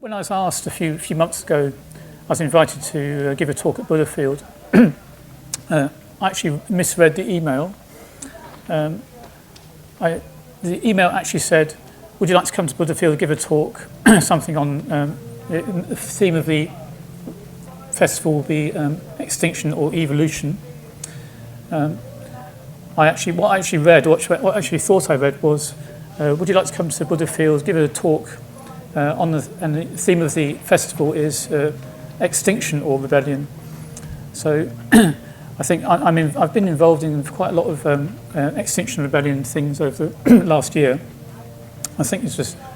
When I was asked a few months ago, I was invited to give a talk at Buddhafield. I actually misread the email. The email actually said, would you like to come to Buddhafield and give a talk? Something on the theme of the festival will be extinction or evolution. What I actually read, what I actually thought I read was, would you like to come to Buddhafield, give a talk and the theme of the festival is Extinction or Rebellion. So I think I've been involved in quite a lot of Extinction Rebellion things over the last year. I think I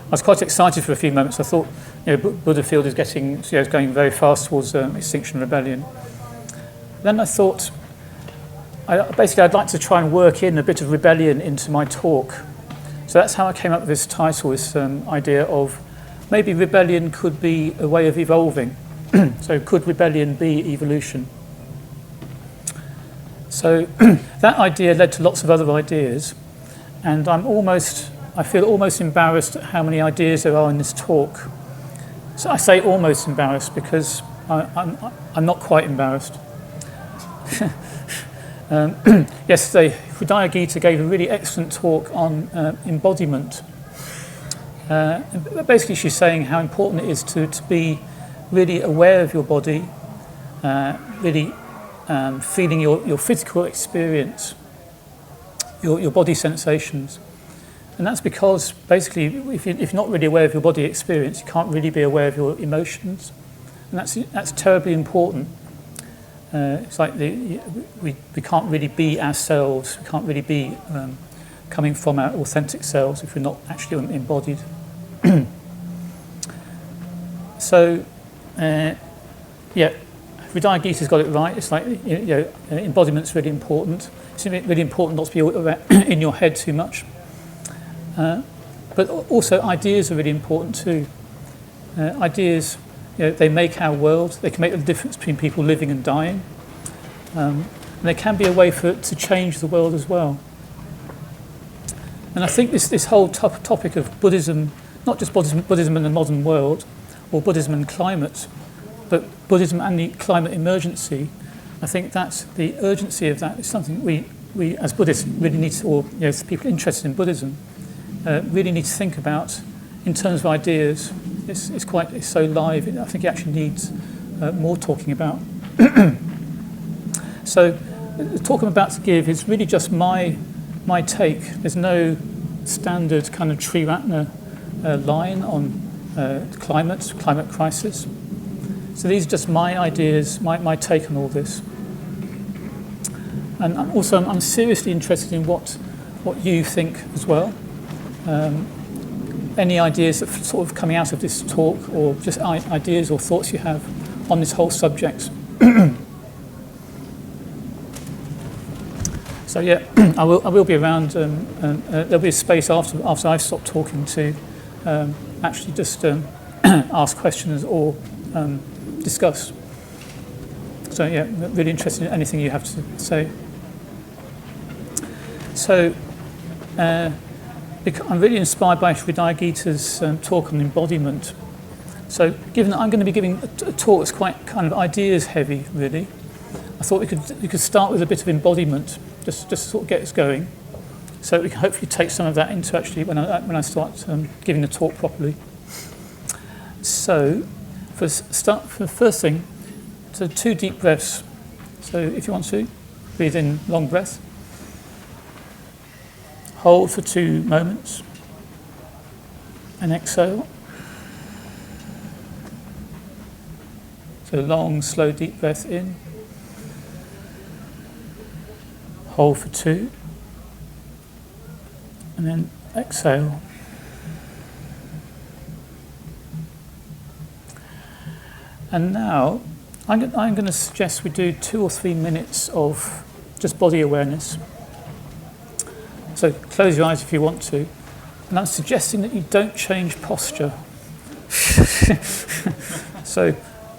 was quite excited for a few moments. I thought, Buddhafield is going very fast towards Extinction Rebellion. Then I thought, I'd like to try and work in a bit of rebellion into my talk. So that's how I came up with this title, this idea of maybe rebellion could be a way of evolving. So could rebellion be evolution? So that idea led to lots of other ideas, and I feel almost embarrassed at how many ideas there are in this talk. So I say almost embarrassed because I'm not quite embarrassed. Yesterday, Hridaya Gita gave a really excellent talk on embodiment. Basically, she's saying how important it is to be really aware of your body, really feeling your physical experience, your body sensations. And that's because, basically, if you're not really aware of your body experience, you can't really be aware of your emotions. And that's terribly important. It's like we can't really be ourselves, we can't really be coming from our authentic selves if we're not actually embodied. So, Hridaya Gita's got it right. It's like, embodiment's really important. It's really important not to be in your head too much. But also ideas are really important too. Ideas, they make our world. They can make the difference between people living and dying. And they can be a way to change the world as well. And I think this whole topic of Buddhism, not just Buddhism in the modern world, or Buddhism and climate, but Buddhism and the climate emergency, I think that's the urgency of that is something we as Buddhists really need to, or people interested in Buddhism, really need to think about in terms of ideas. It's so live. I think it actually needs more talking about. So the talk I'm about to give is really just my take. There's no standard kind of Yogaratna line on climate crisis. So these are just my ideas, my take on all this. And I'm seriously interested in what you think as well. Any ideas that sort of coming out of this talk, or just ideas or thoughts you have on this whole subject. So I will be around. There'll be a space after I've stopped talking to actually just ask questions or discuss. So really interested in anything you have to say. So I'm really inspired by Hridaya Gita's talk on embodiment. So given that I'm going to be giving a talk that's quite kind of ideas heavy, really, I thought we could start with a bit of embodiment, just to sort of get us going, so we can hopefully take some of that into actually when I start giving the talk properly. So for the first thing, so 2 deep breaths. So if you want to, breathe in long breath. Hold for 2 moments. And exhale. So long, slow, deep breath in. Hold for 2. And then exhale. And now, I'm going to suggest we do 2 or 3 minutes of just body awareness. So close your eyes if you want to. And I'm suggesting that you don't change posture. So,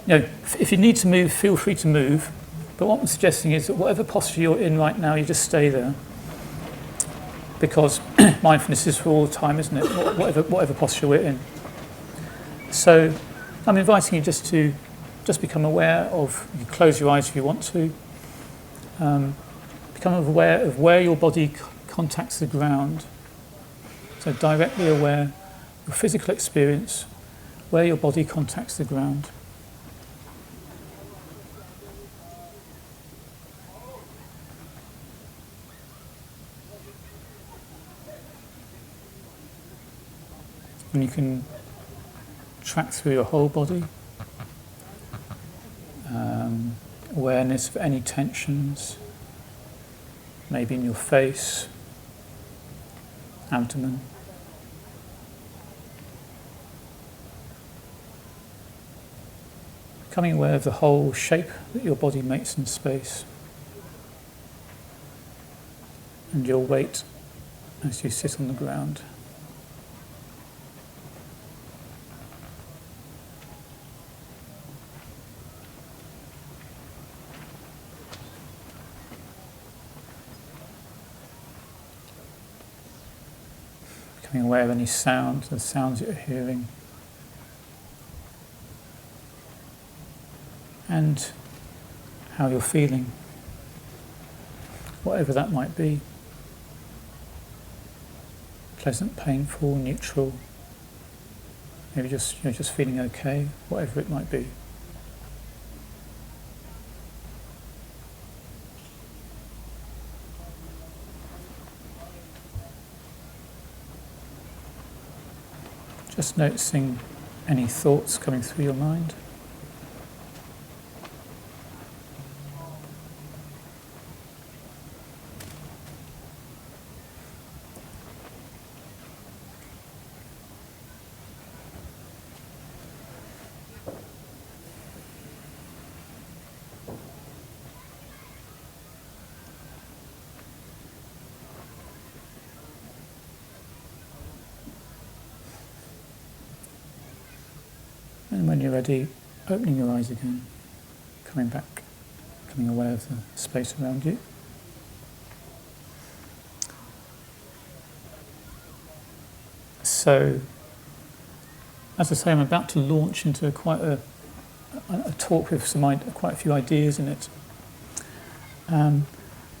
if you need to move, feel free to move. But what I'm suggesting is that whatever posture you're in right now, you just stay there. Because mindfulness is for all the time, isn't it? Whatever posture we're in. So I'm inviting you just to become aware of, you can close your eyes if you want to, become aware of where your body contacts the ground. So directly aware of your physical experience, where your body contacts the ground. And you can track through your whole body, awareness of any tensions, maybe in your face, abdomen. Becoming aware of the whole shape that your body makes in space and your weight as you sit on the ground. Becoming aware of any sound, the sounds that you're hearing. And how you're feeling, whatever that might be. Pleasant, painful, neutral. Maybe you're just feeling okay, whatever it might be. Just noticing any thoughts coming through your mind. And when you're ready, opening your eyes again, coming back, becoming aware of the space around you. So, as I say, I'm about to launch into quite a talk with quite a few ideas in it. Now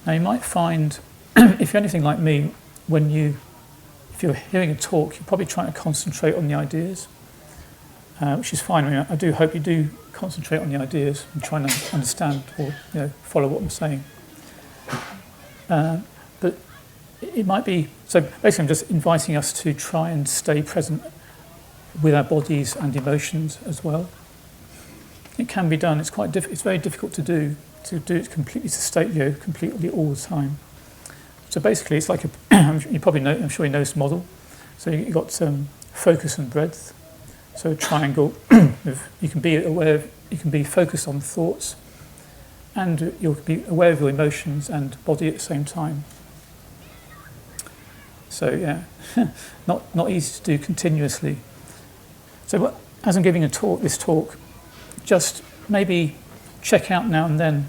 you might find, if you're anything like me, if you're hearing a talk, you're probably trying to concentrate on the ideas. Which is fine. I mean, I do hope you do concentrate on the ideas and try and understand or follow what I'm saying. But it might be, so basically I'm just inviting us to try and stay present with our bodies and emotions as well. It can be done. It's very difficult to do it completely all the time. So basically it's like you probably know, I'm sure you know this model. So you've got focus and breadth. So a triangle, you can be aware, you can be focused on thoughts, and you'll be aware of your emotions and body at the same time. So yeah, not easy to do continuously. So as I'm giving this talk, just maybe check out now and then,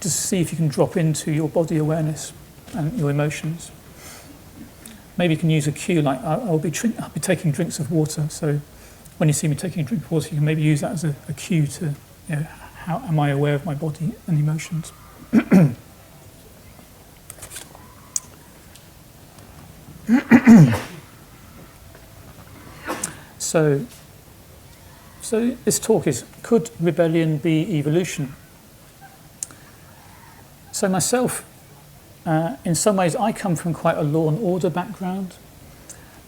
just see if you can drop into your body awareness and your emotions. Maybe you can use a cue like I'll be taking drinks of water. So when you see me taking a drink of water, you can maybe use that as a cue to, how am I aware of my body and emotions? So this talk is, could rebellion be evolution? So myself, in some ways, I come from quite a law and order background.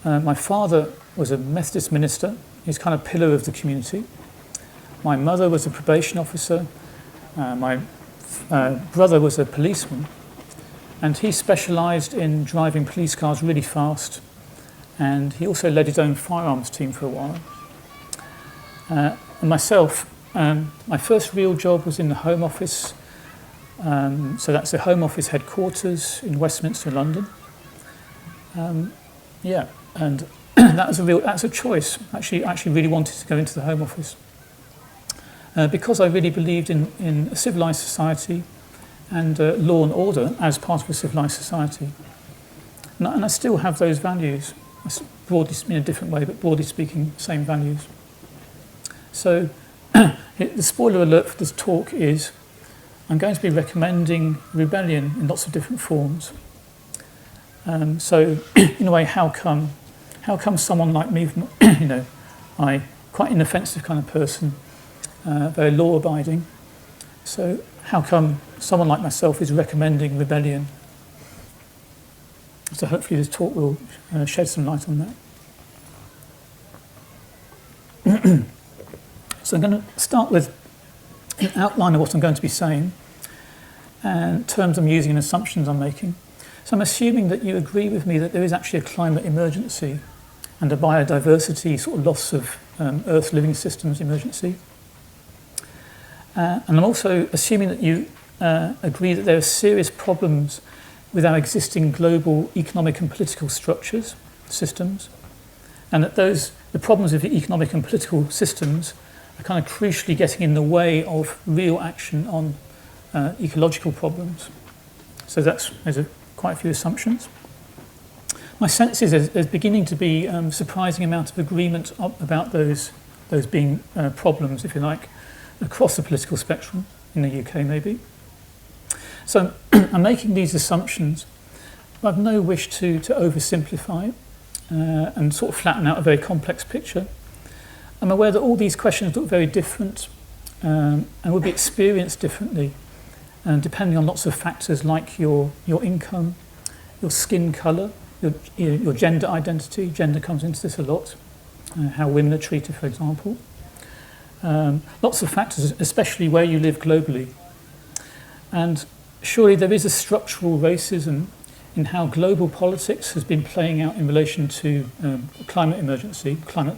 My father was a Methodist minister. He's kind of pillar of the community. My mother was a probation officer. My brother was a policeman. And he specialised in driving police cars really fast. And he also led his own firearms team for a while. And myself, my first real job was in the Home Office. So that's the Home Office headquarters in Westminster, London. And that's a choice. Actually, I actually really wanted to go into the Home Office because I really believed in a civilised society and law and order as part of a civilised society. And I still have those values, broadly in a different way, but broadly speaking, same values. So the spoiler alert for this talk is I'm going to be recommending rebellion in lots of different forms. So in a way, how come someone like me, I quite inoffensive kind of person, very law-abiding. So how come someone like myself is recommending rebellion? So hopefully this talk will shed some light on that. So I'm going to start with an outline of what I'm going to be saying and terms I'm using and assumptions I'm making. So I'm assuming that you agree with me that there is actually a climate emergency and a biodiversity sort of loss of Earth's living systems emergency. And I'm also assuming that you agree that there are serious problems with our existing global economic and political structures, systems, and that the problems with the economic and political systems are kind of crucially getting in the way of real action on ecological problems. So there's quite a few assumptions. My sense is there's beginning to be a surprising amount of agreement about those being problems, if you like, across the political spectrum, in the UK maybe. So I'm making these assumptions, but I've no wish to oversimplify and sort of flatten out a very complex picture. I'm aware that all these questions look very different and will be experienced differently, depending on lots of factors like your income, your skin colour, your gender identity. Gender comes into this a lot, how women are treated, for example. Lots of factors, especially where you live globally. And surely there is a structural racism in how global politics has been playing out in relation to climate emergency, climate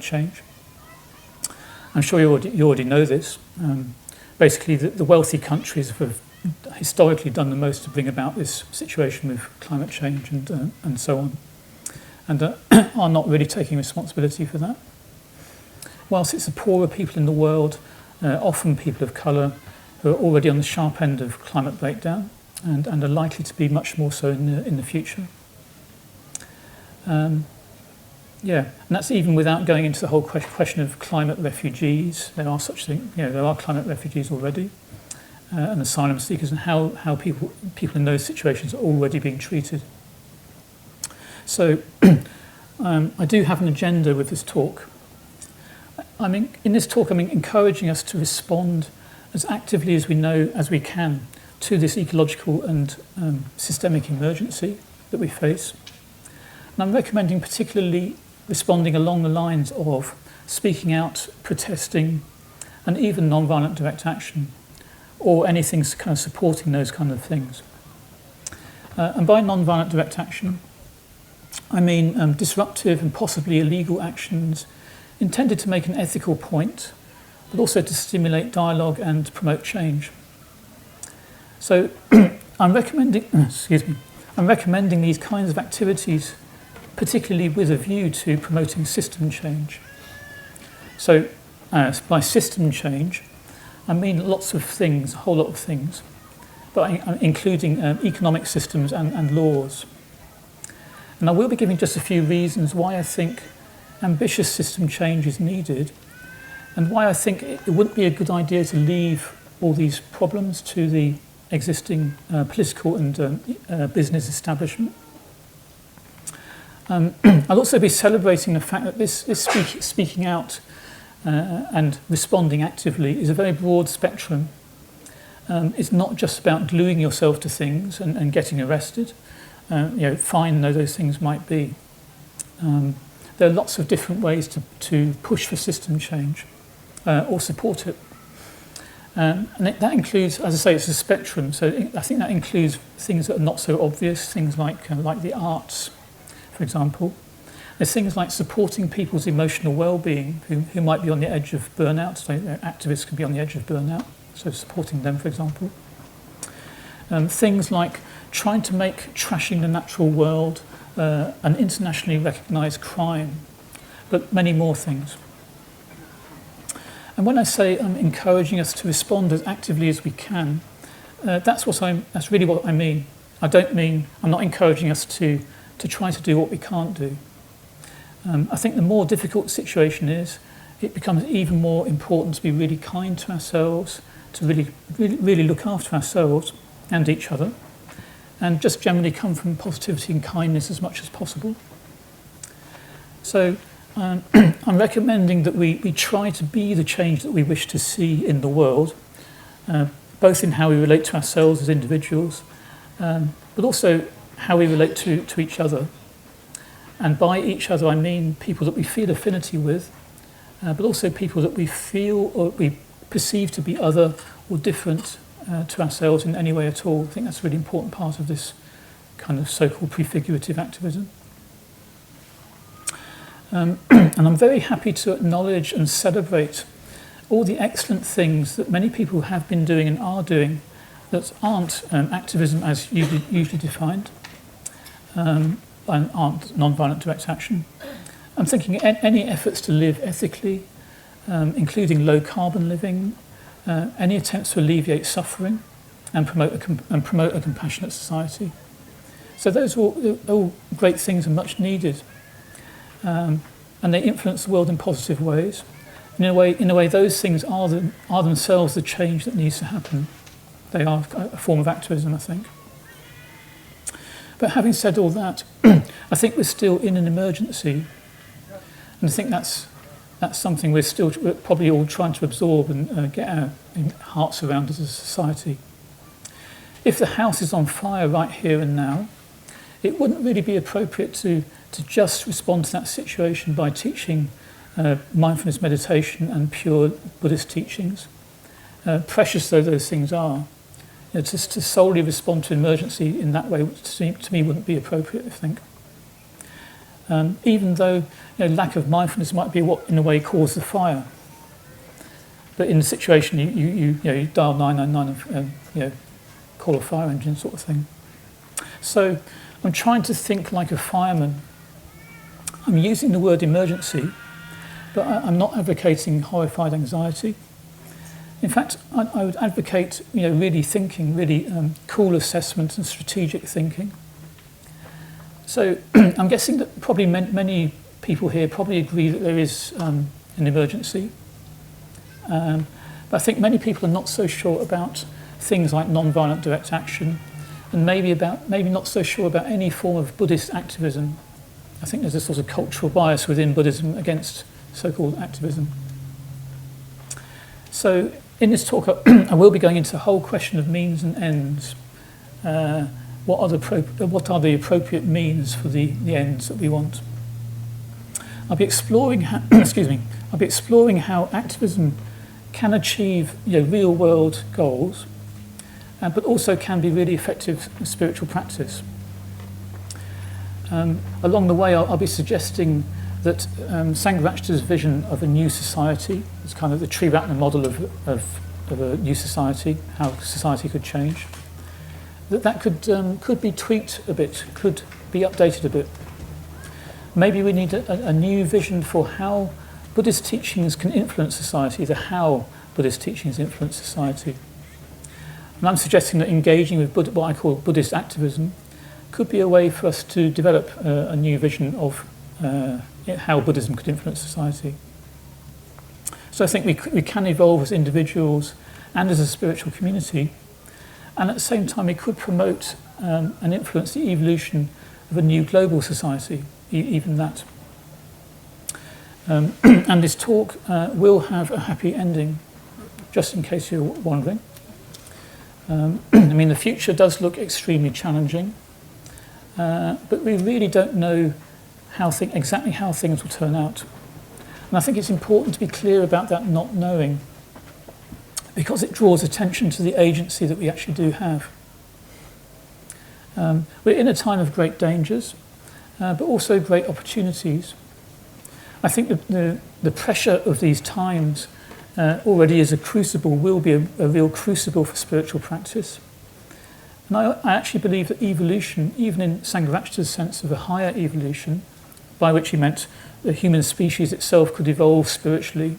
change. I'm sure you already know this. Basically, the wealthy countries have historically done the most to bring about this situation with climate change and so on, and are not really taking responsibility for that. Whilst it's the poorer people in the world, often people of colour, who are already on the sharp end of climate breakdown and are likely to be much more so in the future. And that's even without going into the whole question of climate refugees. There are such things, there are climate refugees already, and asylum seekers, and how people in those situations are already being treated. So I do have an agenda with this talk. In this talk, I'm encouraging us to respond as actively as we can to this ecological and systemic emergency that we face. And I'm recommending particularly responding along the lines of speaking out, protesting, and even non-violent direct action, or anything kind of supporting those kind of things. And by non-violent direct action, I mean disruptive and possibly illegal actions intended to make an ethical point, but also to stimulate dialogue and promote change. So I'm recommending these kinds of activities, particularly with a view to promoting system change. So by system change, I mean lots of things, a whole lot of things, but including economic systems and laws. And I will be giving just a few reasons why I think ambitious system change is needed, and why I think it wouldn't be a good idea to leave all these problems to the existing political and business establishment. I'll also be celebrating the fact that this speaking out and responding actively is a very broad spectrum. It's not just about gluing yourself to things and getting arrested, fine though those things might be. There are lots of different ways to push for system change or support it. And that includes, as I say, it's a spectrum. So I think that includes things that are not so obvious, things like the arts, for example. There's things like supporting people's emotional well-being who might be on the edge of burnout. So activists can be on the edge of burnout, so supporting them, for example. Things like trying to make trashing the natural world an internationally recognised crime, but many more things. And when I say I'm encouraging us to respond as actively as we can, that's really what I mean. I don't mean I'm not encouraging us to try to do what we can't do. I think the more difficult the situation is, it becomes even more important to be really kind to ourselves, to really look after ourselves and each other, and just generally come from positivity and kindness as much as possible. So I'm recommending that we try to be the change that we wish to see in the world, both in how we relate to ourselves as individuals, but also how we relate to each other. And by each other, I mean people that we feel affinity with, but also people that we feel or we perceive to be other or different to ourselves in any way at all. I think that's a really important part of this kind of so-called prefigurative activism. And I'm very happy to acknowledge and celebrate all the excellent things that many people have been doing and are doing that aren't activism as usually defined, and aren't non-violent direct action. I'm thinking any efforts to live ethically, including low-carbon living, any attempts to alleviate suffering and promote a compassionate society. So those are all great things and much needed. And they influence the world in positive ways. In a way, those things are themselves the change that needs to happen. They are a form of activism, I think. But having said all that, I think we're still in an emergency, and I think that's something we're probably all trying to absorb and get our hearts around as a society. If the house is on fire right here and now, it wouldn't really be appropriate to just respond to that situation by teaching mindfulness meditation and pure Buddhist teachings, precious though those things are. Just to solely respond to emergency in that way, to me wouldn't be appropriate, I think. Even though lack of mindfulness might be what, in a way, caused the fire. But in the situation, you dial 999 and call a fire engine, sort of thing. So I'm trying to think like a fireman. I'm using the word emergency, but I'm not advocating horrified anxiety. In fact, I would advocate, really thinking, really cool assessment and strategic thinking. So I'm guessing that probably many people here probably agree that there is an emergency. But I think many people are not so sure about things like non-violent direct action, and maybe not so sure about any form of Buddhist activism. I think there's a sort of cultural bias within Buddhism against so-called activism. So in this talk, I will be going into the whole question of means and ends. What are the appropriate means for the ends that we want? I'll be exploring how, I'll be exploring how activism can achieve real-world goals, but also can be really effective spiritual practice. Along the way, I'll be suggesting that Sangharakshita's vision of a new society is kind of the Yogaratna model of a new society, how society could change. That could be tweaked a bit, could be updated a bit. Maybe we need a new vision for how Buddhist teachings can influence society, the how Buddhist teachings influence society. And I'm suggesting that engaging with what I call Buddhist activism could be a way for us to develop a new vision of how Buddhism could influence society. So I think we can evolve as individuals and as a spiritual community, and at the same time we could promote and influence the evolution of a new global society, even that. And this talk will have a happy ending, just in case you're wondering. The future does look extremely challenging, but we really don't know exactly how things will turn out. And I think it's important to be clear about that not knowing, because it draws attention to the agency that we actually do have. We're in a time of great dangers, but also great opportunities. I think the pressure of these times already is a crucible, will be a real crucible for spiritual practice. And I actually believe that evolution, even in Sangharakshita's sense of a higher evolution, by which he meant the human species itself could evolve spiritually,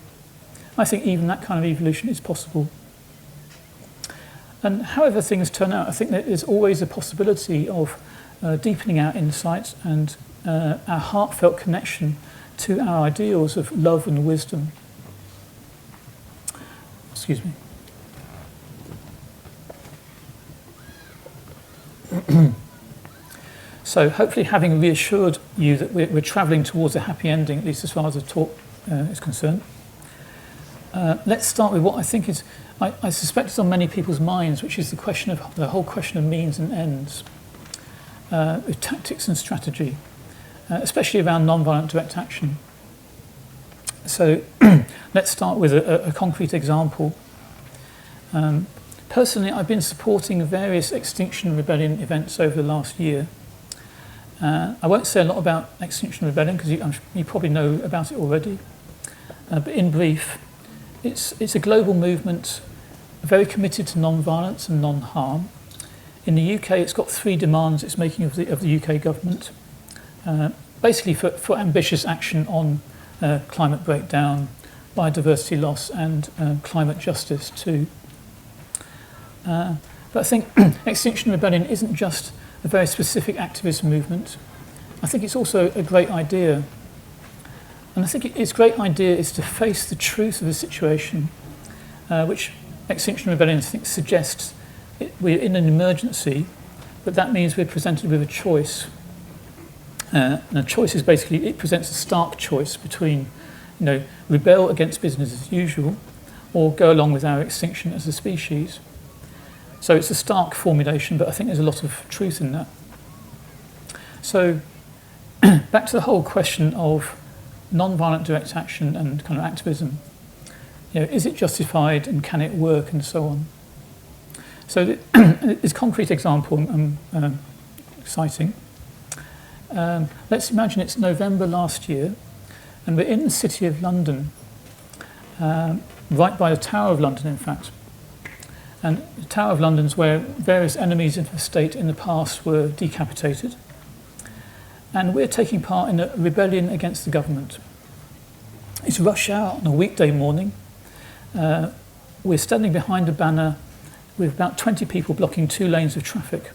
I think even that kind of evolution is possible. And however things turn out, I think that there's always a possibility of deepening our insights and our heartfelt connection to our ideals of love and wisdom Excuse me. So hopefully having reassured you that we're travelling towards a happy ending, at least as far as the talk is concerned, let's start with what I think is, I suspect is on many people's minds, which is the whole question of means and ends, with tactics and strategy, especially around non-violent direct action. So let's start with a concrete example. Personally, I've been supporting various Extinction Rebellion events over the last year. I won't say a lot about Extinction Rebellion because you probably know about it already. But in brief, it's a global movement very committed to non-violence and non-harm. In the UK, it's got 3 demands it's making of the UK government, basically for ambitious action on climate breakdown, biodiversity loss and climate justice too. But I think Extinction Rebellion isn't just a very specific activist movement. I think it's also a great idea. And I think its great idea is to face the truth of the situation, which Extinction Rebellion suggests we're in an emergency, but that means we're presented with a choice. And a choice is basically, it presents a stark choice between, rebel against business as usual, or go along with our extinction as a species. So it's a stark formulation, but I think there's a lot of truth in that. So back to the whole question of non-violent direct action and kind of activism. Is it justified and can it work and so on? So this concrete example I'm citing. Let's imagine it's November last year and we're in the City of London, right by the Tower of London in fact. And the Tower of London is where various enemies of the state in the past were decapitated. And we're taking part in a rebellion against the government. It's rush hour on a weekday morning. We're standing behind a banner with about 20 people blocking 2 lanes of traffic.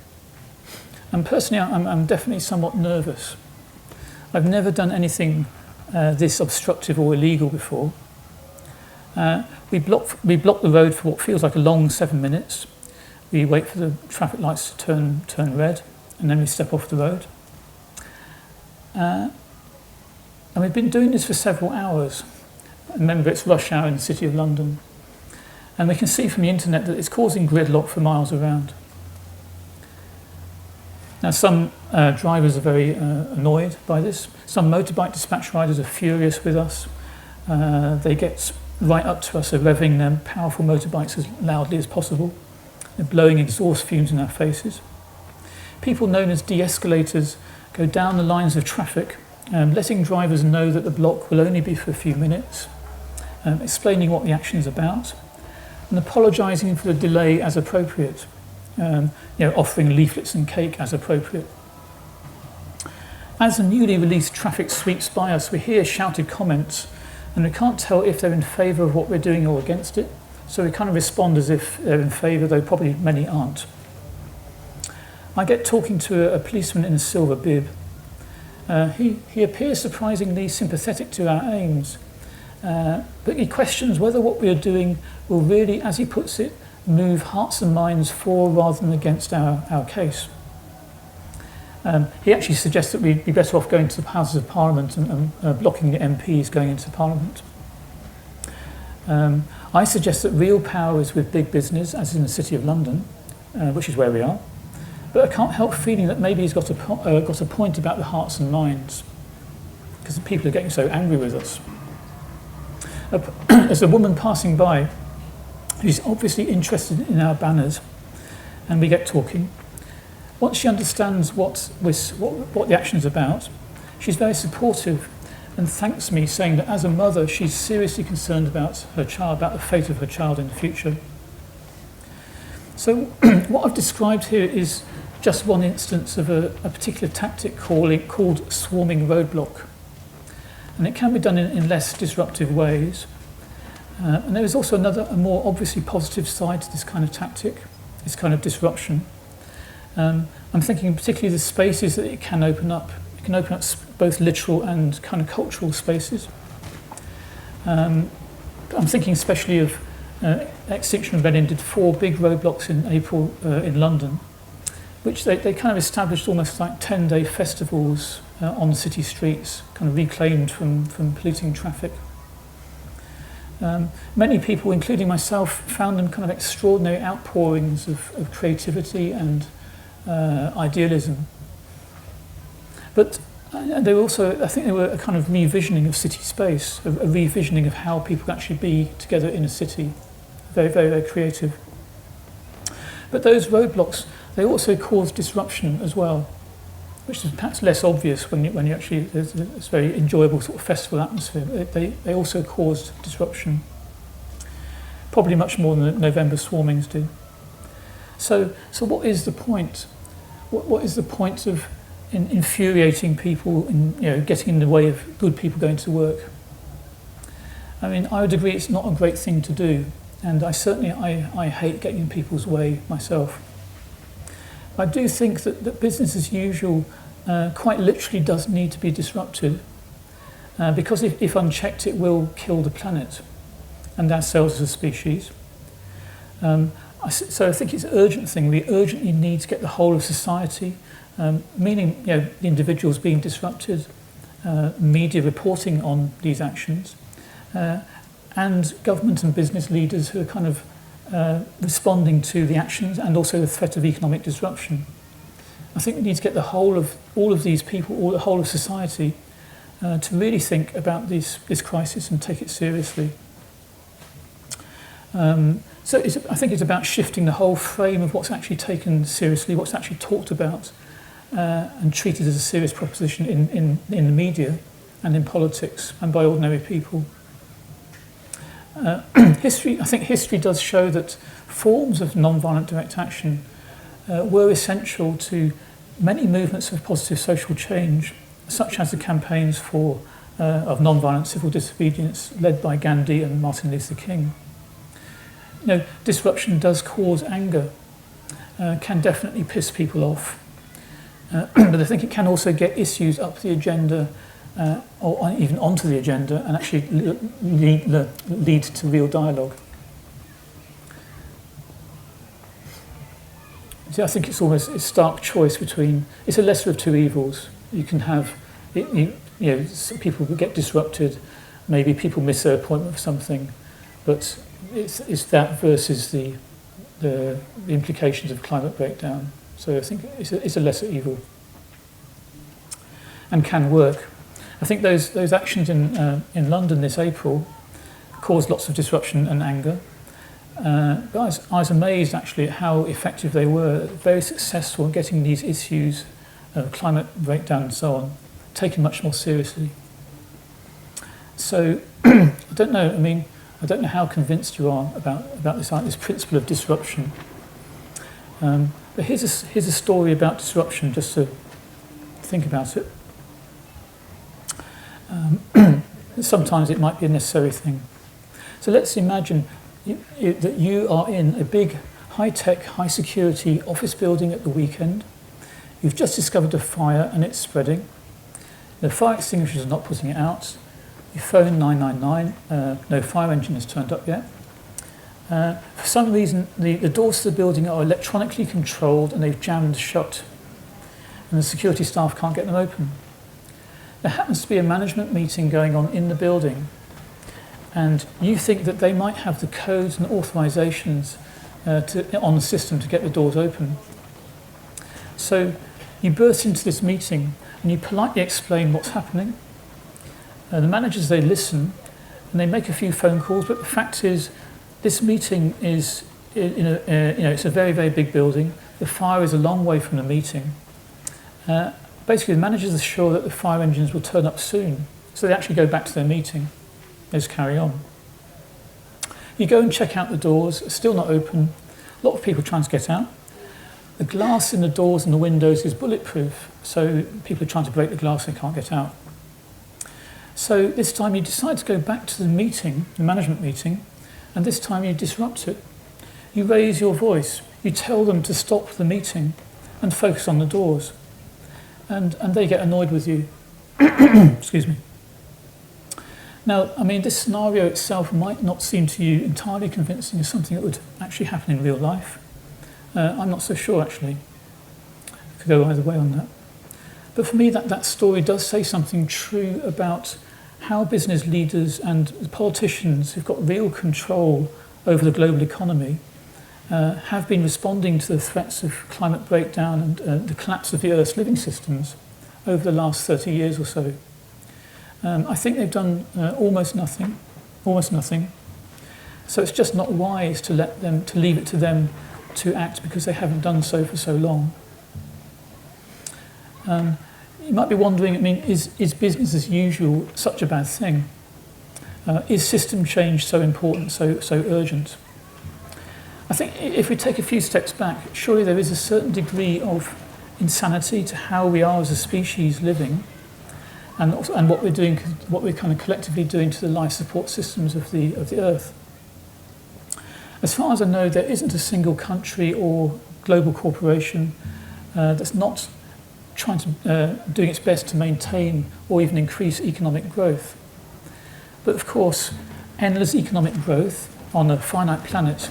And personally, I'm definitely somewhat nervous. I've never done anything this obstructive or illegal before. We block the road for what feels like a long 7 minutes. We wait for the traffic lights to turn red, and then we step off the road. And we've been doing this for several hours. Remember, it's rush hour in the City of London. And we can see from the internet that it's causing gridlock for miles around. Now, some drivers are very annoyed by this. Some motorbike dispatch riders are furious with us. They get right up to us, are revving their powerful motorbikes as loudly as possible. They're blowing exhaust fumes in our faces. People known as de-escalators go down the lines of traffic, letting drivers know that the block will only be for a few minutes, explaining what the action is about, and apologising for the delay as appropriate, offering leaflets and cake as appropriate. As the newly released traffic sweeps by us, we hear shouted comments, and we can't tell if they're in favour of what we're doing or against it, so we kind of respond as if they're in favour, though probably many aren't. I get talking to a policeman in a silver bib. He appears surprisingly sympathetic to our aims, but he questions whether what we are doing will really, as he puts it, move hearts and minds for rather than against our case. He actually suggests that we'd be better off going to the Houses of Parliament and blocking the MPs going into Parliament. I suggest that real power is with big business, as in the City of London, which is where we are. But I can't help feeling that maybe he's got a point about the hearts and minds, because the people are getting so angry with us. There's a woman passing by who's obviously interested in our banners, and we get talking. Once she understands what the action is about, she's very supportive and thanks me, saying that as a mother, she's seriously concerned about her child, about the fate of her child in the future. So what I've described here is just one instance of a particular tactic called swarming roadblock. And it can be done in less disruptive ways. And there is also a more obviously positive side to this kind of tactic, this kind of disruption. I'm thinking particularly the spaces that it can open up. It can open up both literal and kind of cultural spaces. I'm thinking especially of Extinction Rebellion did 4 big roadblocks in April in London, which they kind of established almost like 10-day festivals on the city streets, kind of reclaimed from polluting traffic. Many people, including myself, found them kind of extraordinary outpourings of creativity and idealism. But they were also, I think they were a kind of revisioning of city space, a revisioning of how people could actually be together in a city. Very, very, very creative. But those roadblocks, they also caused disruption as well, which is perhaps less obvious when you actually, there's this very enjoyable sort of festival atmosphere. They also caused disruption, probably much more than the November swarmings do. So what is the point? What is the point of infuriating people and getting in the way of good people going to work? I mean, I would agree it's not a great thing to do, and I hate getting in people's way myself. I do think that business as usual quite literally does need to be disrupted, because if unchecked it will kill the planet and ourselves as a species. So I think it's an urgent thing. We urgently need to get the whole of society, meaning the individuals being disrupted, media reporting on these actions, and government and business leaders who are kind of responding to the actions and also the threat of economic disruption. I think we need to get the whole of all of these people, the whole of society, to really think about this crisis and take it seriously. So I think it's about shifting the whole frame of what's actually taken seriously, what's actually talked about, and treated as a serious proposition in the media and in politics and by ordinary people. I think history does show that forms of non-violent direct action were essential to many movements of positive social change, such as the campaigns of non-violent civil disobedience led by Gandhi and Martin Luther King. Disruption does cause anger, can definitely piss people off, but I think it can also get issues up the agenda or even onto the agenda and actually lead to real dialogue. So I think it's almost a stark choice between, it's a lesser of two evils. You can have, people get disrupted, maybe people miss their appointment for something, but it's that versus the implications of climate breakdown. So I think it's a lesser evil and can work. I think those actions in London this April caused lots of disruption and anger. But I was amazed actually at how effective they were, very successful in getting these issues of climate breakdown and so on taken much more seriously. So I don't know how convinced you are about this principle of disruption. But here's a story about disruption, just to think about it. Sometimes it might be a necessary thing. So let's imagine that you are in a big, high-tech, high-security office building at the weekend. You've just discovered a fire and it's spreading. The fire extinguishers are not putting it out. You phone 999, no fire engine has turned up yet. For some reason, the doors to the building are electronically controlled and they've jammed shut, and the security staff can't get them open. There happens to be a management meeting going on in the building, and you think that they might have the codes and authorizations on the system to get the doors open. So you burst into this meeting and you politely explain what's happening. The managers, they listen and they make a few phone calls, but the fact is this meeting is it's a very, very big building. The fire is a long way from the meeting. Basically, the managers are sure that the fire engines will turn up soon, so they actually go back to their meeting. They just carry on. You go and check out the doors, still not open. A lot of people trying to get out. The glass in the doors and the windows is bulletproof, so people are trying to break the glass, they can't get out. So this time you decide to go back to the meeting, the management meeting, and this time you disrupt it. You raise your voice, you tell them to stop the meeting and focus on the doors. And they get annoyed with you. Excuse me. Now, I mean, this scenario itself might not seem to you entirely convincing as something that would actually happen in real life. I'm not so sure, actually. It could go either way on that. But for me, that story does say something true about how business leaders and politicians who've got real control over the global economy have been responding to the threats of climate breakdown and the collapse of the Earth's living systems over the last 30 years or so. I think they've done almost nothing. So it's just not wise to leave it to them to act because they haven't done so for so long. You might be wondering, I mean, is business as usual such a bad thing? Is system change so important, so urgent? I think if we take a few steps back, surely there is a certain degree of insanity to how we are as a species living, and what we're doing, what we're kind of collectively doing to the life support systems of the Earth. As far as I know, there isn't a single country or global corporation that's not trying to doing its best to maintain or even increase economic growth. But of course, endless economic growth on a finite planet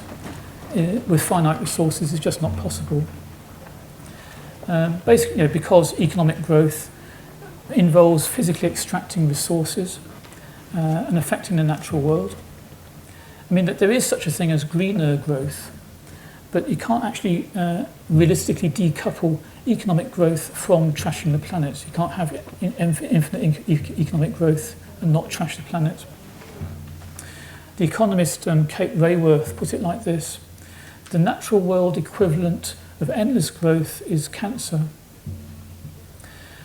with finite resources is just not possible. Basically, because economic growth involves physically extracting resources and affecting the natural world. I mean, that there is such a thing as greener growth, but you can't actually realistically decouple economic growth from trashing the planet. You can't have infinite economic growth and not trash the planet. The economist Kate Raworth put it like this: the natural world equivalent of endless growth is cancer.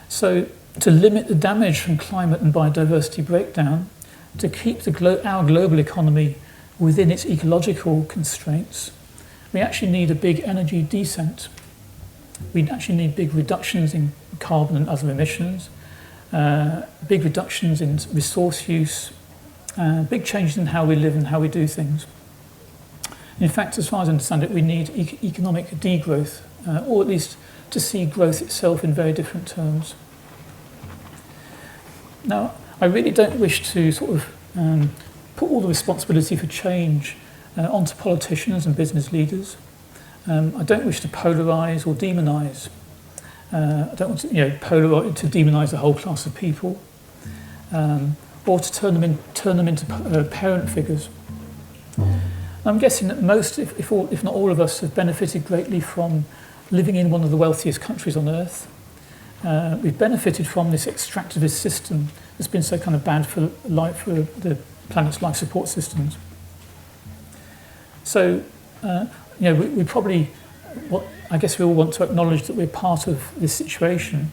So to limit the damage from climate and biodiversity breakdown, to keep our global economy within its ecological constraints, we actually need a big energy descent. We actually need big reductions in carbon and other emissions, big reductions in resource use, big changes in how we live and how we do things. In fact, as far as I understand it, we need economic degrowth, or at least to see growth itself in very different terms. Now, I really don't wish to sort of put all the responsibility for change onto politicians and business leaders. I don't wish to polarize or demonize. I don't want to, to demonize a whole class of people, or to turn them into parent figures. I'm guessing that most, if not all of us, have benefited greatly from living in one of the wealthiest countries on Earth. We've benefited from this extractivist system that's been so kind of bad for the planet's life support systems. So, we probably, I guess we all want to acknowledge that we're part of this situation,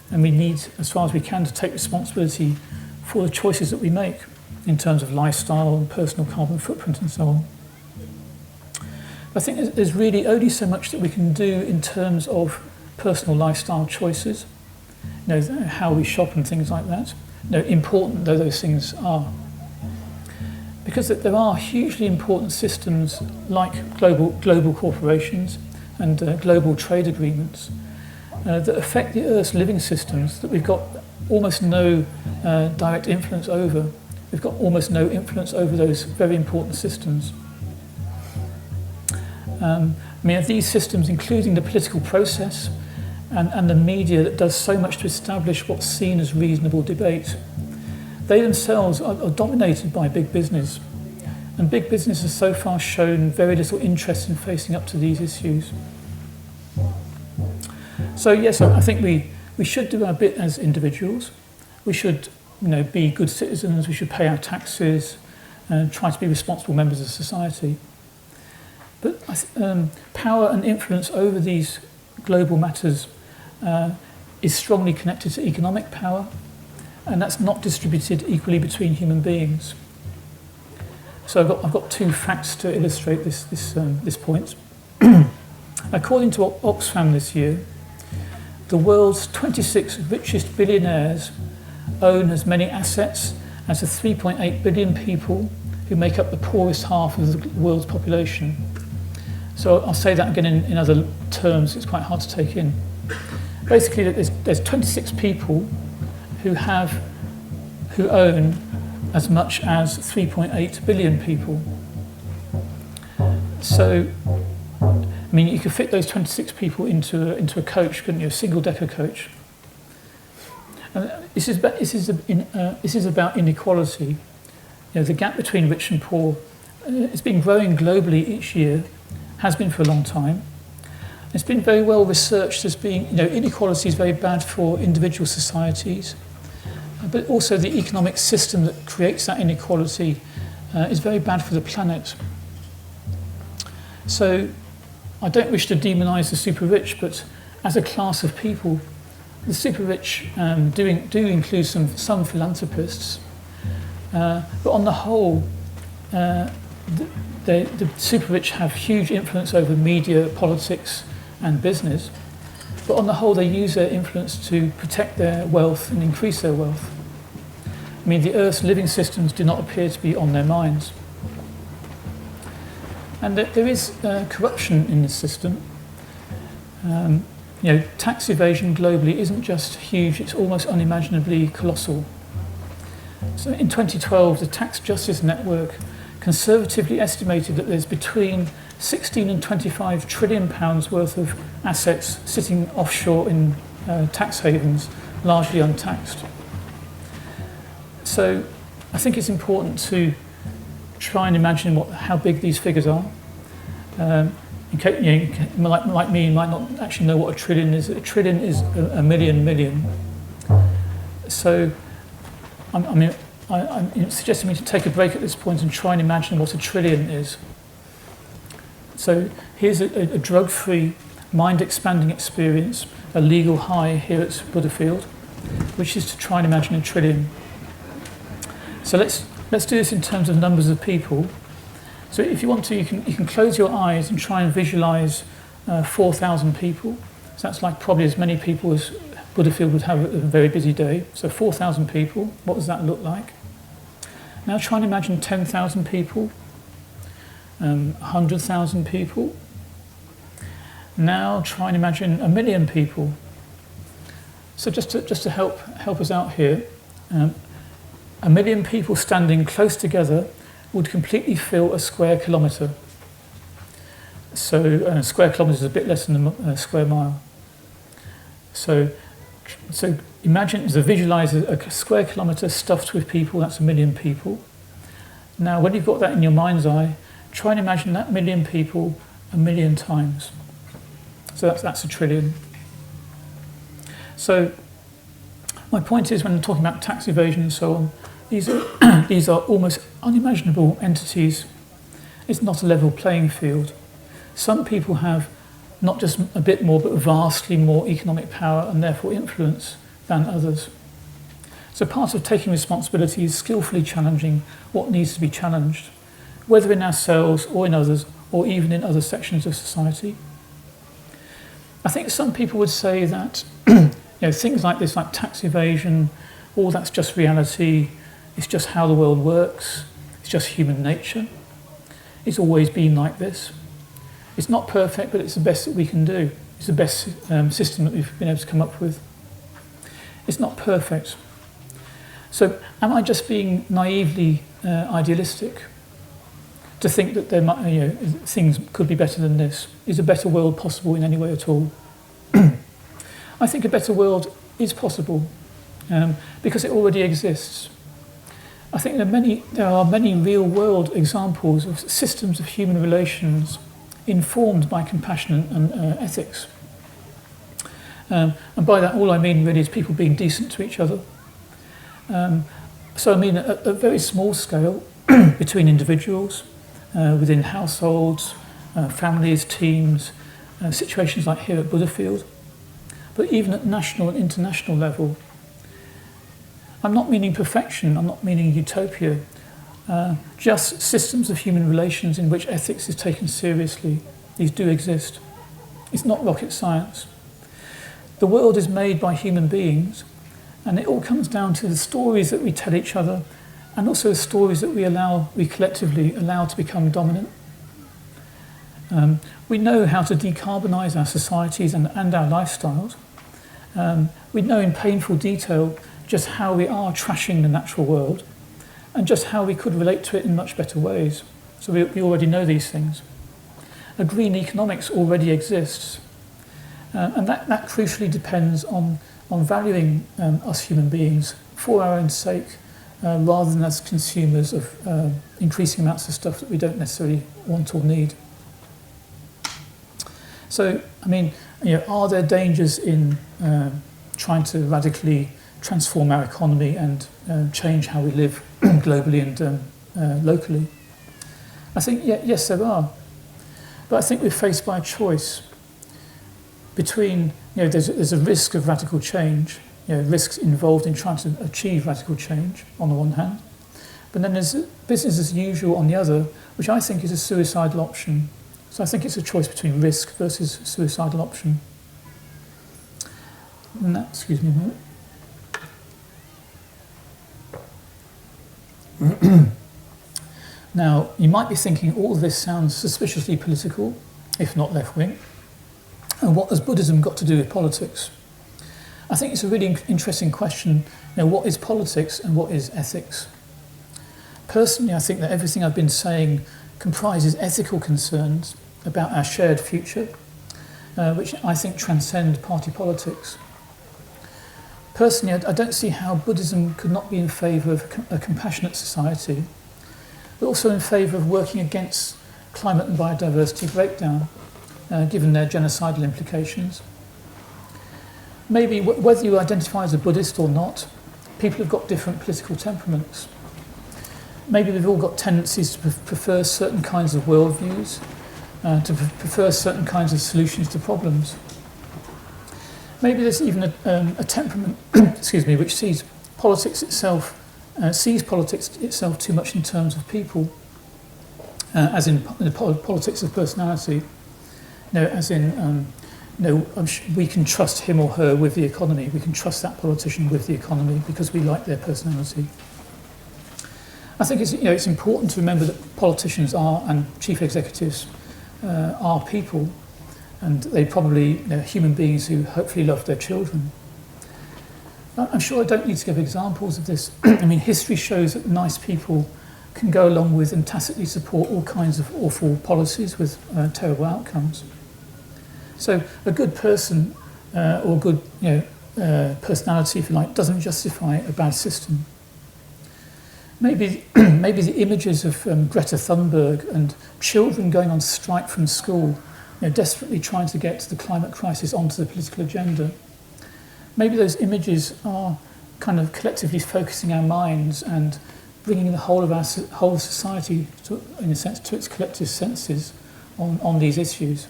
and we need, as far as we can, to take responsibility for the choices that we make in terms of lifestyle and personal carbon footprint and so on. I think there's really only so much that we can do in terms of personal lifestyle choices, how we shop and things like that, important though those things are. Because there are hugely important systems like global corporations and global trade agreements that affect the Earth's living systems that we've got almost no direct influence over. We've got almost no influence over those very important systems. These systems, including the political process and the media that does so much to establish what's seen as reasonable debate, they themselves are dominated by big business. And big business has so far shown very little interest in facing up to these issues. So yes, I think we should do our bit as individuals. We should be good citizens, we should pay our taxes and try to be responsible members of society. But power and influence over these global matters is strongly connected to economic power, and that's not distributed equally between human beings. So I've got two facts to illustrate this point. According to Oxfam this year, the world's 26 richest billionaires own as many assets as the 3.8 billion people who make up the poorest half of the world's population. So I'll say that again in other terms, it's quite hard to take in. Basically, there's 26 people who own as much as 3.8 billion people. So, I mean, you could fit those 26 people into a coach, couldn't you? A single-decker coach. And this is about inequality. You know, the gap between rich and poor has been growing globally each year, has been for a long time. It's been very well researched as being, you know, inequality is very bad for individual societies, but also the economic system that creates that inequality is very bad for the planet. So I don't wish to demonise the super rich, but as a class of people, the super rich do include some philanthropists, but on the whole, the super rich have huge influence over media, politics and business, but on the whole they use their influence to protect their wealth and increase their wealth. I mean, the Earth's living systems do not appear to be on their minds. And there is corruption in this system. You know, tax evasion globally isn't just huge, it's almost unimaginably colossal. So in 2012, the Tax Justice Network conservatively estimated that there's between 16 and 25 trillion pounds worth of assets sitting offshore in tax havens, largely untaxed. So I think it's important to try and imagine how big these figures are. In case, you know, like me, you might not actually know what a trillion is. A trillion is a million. So I'm suggesting me to take a break at this point and try and imagine what a trillion is. So here's a drug-free, mind-expanding experience, a legal high here at Buddhafield, which is to try and imagine a trillion. So let's do this in terms of numbers of people. So if you want to, you can close your eyes and try and visualise 4,000 people. So that's like probably as many people as Buddhafield would have a very busy day. So 4,000 people, what does that look like? Now try and imagine 10,000 people, 100,000 people. Now try and imagine 1 million people. So just to help us out here, 1 million people standing close together would completely fill a square kilometre. So a square kilometre is a bit less than a square mile. So imagine, visualise a square kilometre stuffed with people, that's 1 million people. Now when you've got that in your mind's eye, try and imagine that 1 million people 1 million times. So that's a trillion. So my point is, when I'm talking about tax evasion and so on, these are almost unimaginable entities. It's not a level playing field. Some people have not just a bit more, but vastly more economic power and therefore influence than others. So part of taking responsibility is skillfully challenging what needs to be challenged, whether in ourselves or in others, or even in other sections of society. I think some people would say that things like this, like tax evasion, all that's just reality, it's just how the world works, it's just human nature. It's always been like this. It's not perfect, but it's the best that we can do. It's the best system that we've been able to come up with. It's not perfect. So am I just being naively idealistic to think that there might, things could be better than this? Is a better world possible in any way at all? I think a better world is possible because it already exists. I think there are many real-world examples of systems of human relations informed by compassion and ethics. And by that, all I mean really is people being decent to each other. So I mean at a very small scale, between individuals, within households, families, teams, situations like here at Buddhafield, but even at national and international level. I'm not meaning perfection, I'm not meaning utopia, just systems of human relations in which ethics is taken seriously. These do exist. It's not rocket science. The world is made by human beings, and it all comes down to the stories that we tell each other, and also the stories that we collectively allow to become dominant. We know how to decarbonise our societies and our lifestyles. We know in painful detail just how we are trashing the natural world, and just how we could relate to it in much better ways. So we already know these things. A green economics already exists, and that crucially depends on valuing us human beings for our own sake, rather than as consumers of increasing amounts of stuff that we don't necessarily want or need. So, I mean, are there dangers in trying to radically transform our economy and change how we live globally and locally? I think, yes, there are. But I think we're faced by a choice between, there's a risk of radical change, risks involved in trying to achieve radical change on the one hand, but then there's business as usual on the other, which I think is a suicidal option. So I think it's a choice between risk versus suicidal option. And that, excuse me a minute. Now, you might be thinking all of this sounds suspiciously political, if not left-wing. And what has Buddhism got to do with politics? I think it's a really interesting question. What is politics and what is ethics? Personally, I think that everything I've been saying comprises ethical concerns about our shared future, which I think transcend party politics. Personally, I don't see how Buddhism could not be in favour of a compassionate society, but also in favour of working against climate and biodiversity breakdown, given their genocidal implications. Maybe whether you identify as a Buddhist or not, people have got different political temperaments. Maybe we've all got tendencies to prefer certain kinds of worldviews, to prefer certain kinds of solutions to problems. Maybe there's even a temperament, which sees politics itself too much in terms of people, as in the politics of personality. As in, we can trust him or her with the economy. We can trust that politician with the economy because we like their personality. I think it's important to remember that politicians are, and chief executives are people, and they probably human beings who hopefully love their children. I'm sure I don't need to give examples of this. I mean, history shows that nice people can go along with and tacitly support all kinds of awful policies with terrible outcomes. So a good person or good personality, if you like, doesn't justify a bad system. Maybe the images of Greta Thunberg and children going on strike from school, desperately trying to get the climate crisis onto the political agenda. Maybe those images are kind of collectively focusing our minds and bringing the whole of our whole society, in a sense, to its collective senses on these issues.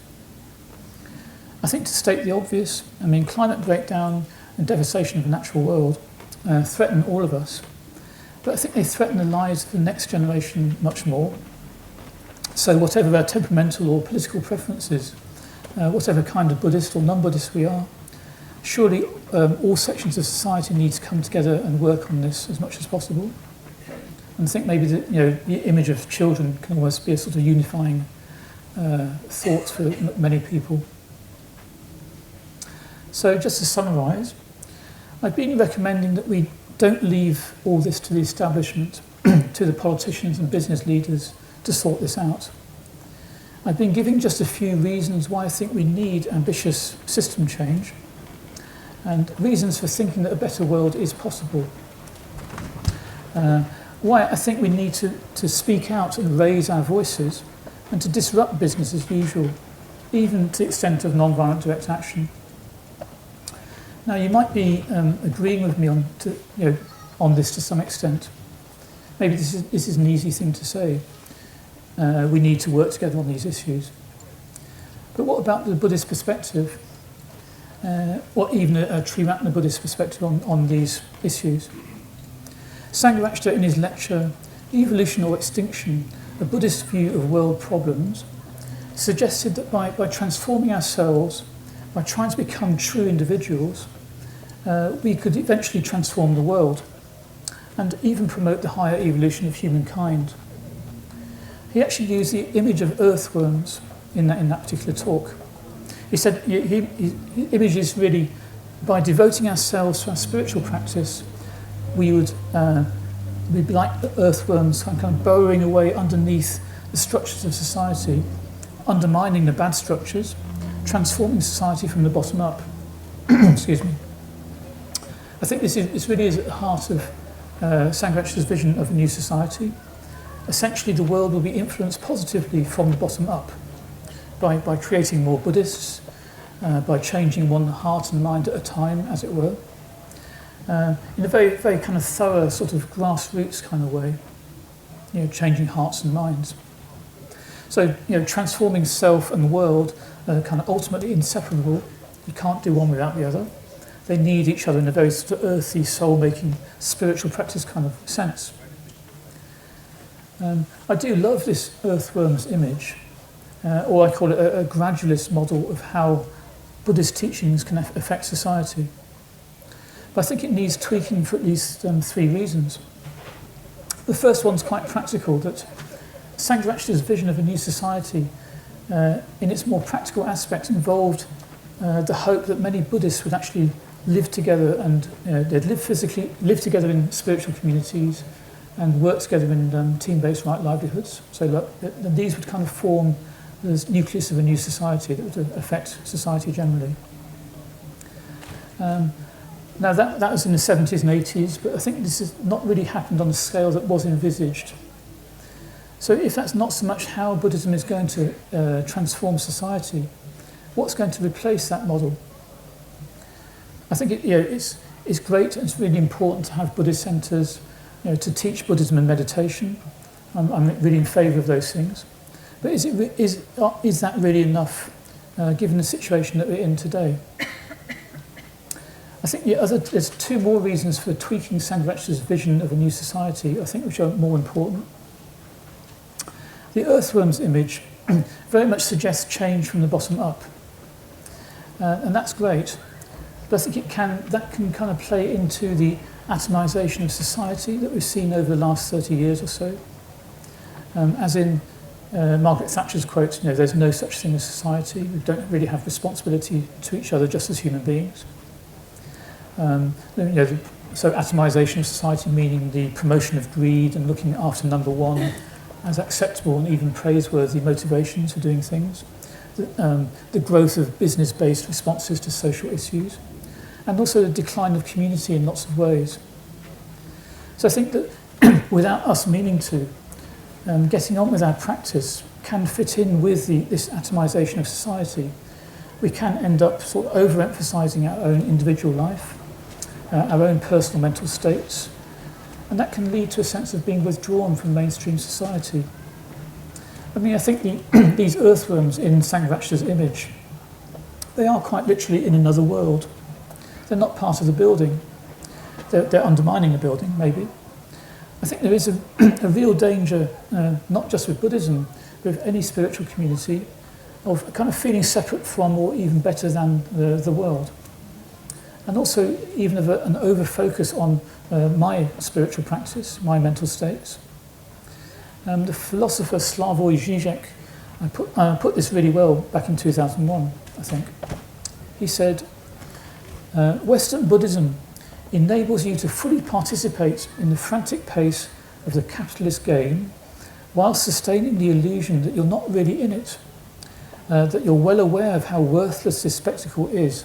I think to state the obvious, I mean, climate breakdown and devastation of the natural world threaten all of us, but I think they threaten the lives of the next generation much more. So whatever our temperamental or political preferences, whatever kind of Buddhist or non-Buddhist we are, surely all sections of society need to come together and work on this as much as possible. And I think maybe the image of children can almost be a sort of unifying thought for many people. So just to summarise, I've been recommending that we don't leave all this to the establishment, to the politicians and business leaders to sort this out. I've been giving just a few reasons why I think we need ambitious system change and reasons for thinking that a better world is possible. Why I think we need to speak out and raise our voices and to disrupt business as usual, even to the extent of non-violent direct action. Now, you might be agreeing with me on this to some extent. Maybe this is an easy thing to say. We need to work together on these issues. But what about the Buddhist perspective? Or even a Triratna Buddhist perspective on these issues? Sangharakshita, in his lecture, Evolution or Extinction, a Buddhist view of world problems, suggested that by transforming ourselves, by trying to become true individuals, we could eventually transform the world and even promote the higher evolution of humankind. He actually used the image of earthworms in that particular talk. He said his image is really, by devoting ourselves to our spiritual practice, we would We'd be like earthworms kind of burrowing away underneath the structures of society, undermining the bad structures, transforming society from the bottom up. Excuse me. I think this really is at the heart of Sangharakshita's vision of a new society. Essentially, the world will be influenced positively from the bottom up by creating more Buddhists, by changing one heart and mind at a time, as it were, in a very, very kind of thorough sort of grassroots kind of way, changing hearts and minds. So, transforming self and world are kind of ultimately inseparable. You can't do one without the other. They need each other in a very sort of earthy, soul-making, spiritual practice kind of sense. I do love this earthworm's image, or I call it a gradualist model of how Buddhist teachings can affect society. But I think it needs tweaking for at least 3 reasons. The first one's quite practical, that Sangharakshita's vision of a new society, in its more practical aspects, involved the hope that many Buddhists would actually live together and they'd live together in spiritual communities and work together in team-based right livelihoods. So that these would kind of form the nucleus of a new society that would affect society generally. Now that was in the 70s and 80s, but I think this has not really happened on the scale that was envisaged. So if that's not so much how Buddhism is going to transform society, what's going to replace that model? I think it's great and it's really important to have Buddhist centres, to teach Buddhism and meditation. I'm really in favour of those things. But is that really enough, given the situation that we're in today? I think there's 2 more reasons for tweaking Sangharakshita's vision of a new society, I think, which are more important. The earthworm's image very much suggests change from the bottom up. And that's great. But I think that can kind of play into the atomization of society that we've seen over the last 30 years or so. As in Margaret Thatcher's quote, there's no such thing as society. We don't really have responsibility to each other just as human beings. So atomization of society meaning the promotion of greed and looking after number one as acceptable and even praiseworthy motivations for doing things. The growth of business-based responses to social issues, and also the decline of community in lots of ways. So I think that without us meaning to, getting on with our practice can fit in with this atomization of society. We can end up sort of overemphasizing our own individual life, our own personal mental states, and that can lead to a sense of being withdrawn from mainstream society. I mean, I think these earthworms in Sangharakshita's image, they are quite literally in another world. They're not part of the building. They're undermining the building, maybe. I think there is a real danger, not just with Buddhism, but with any spiritual community, of kind of feeling separate from or even better than the world. And also even of an over-focus on my spiritual practice, my mental states. The philosopher Slavoj Žižek put this really well back in 2001, I think. He said, Western Buddhism enables you to fully participate in the frantic pace of the capitalist game while sustaining the illusion that you're not really in it, that you're well aware of how worthless this spectacle is,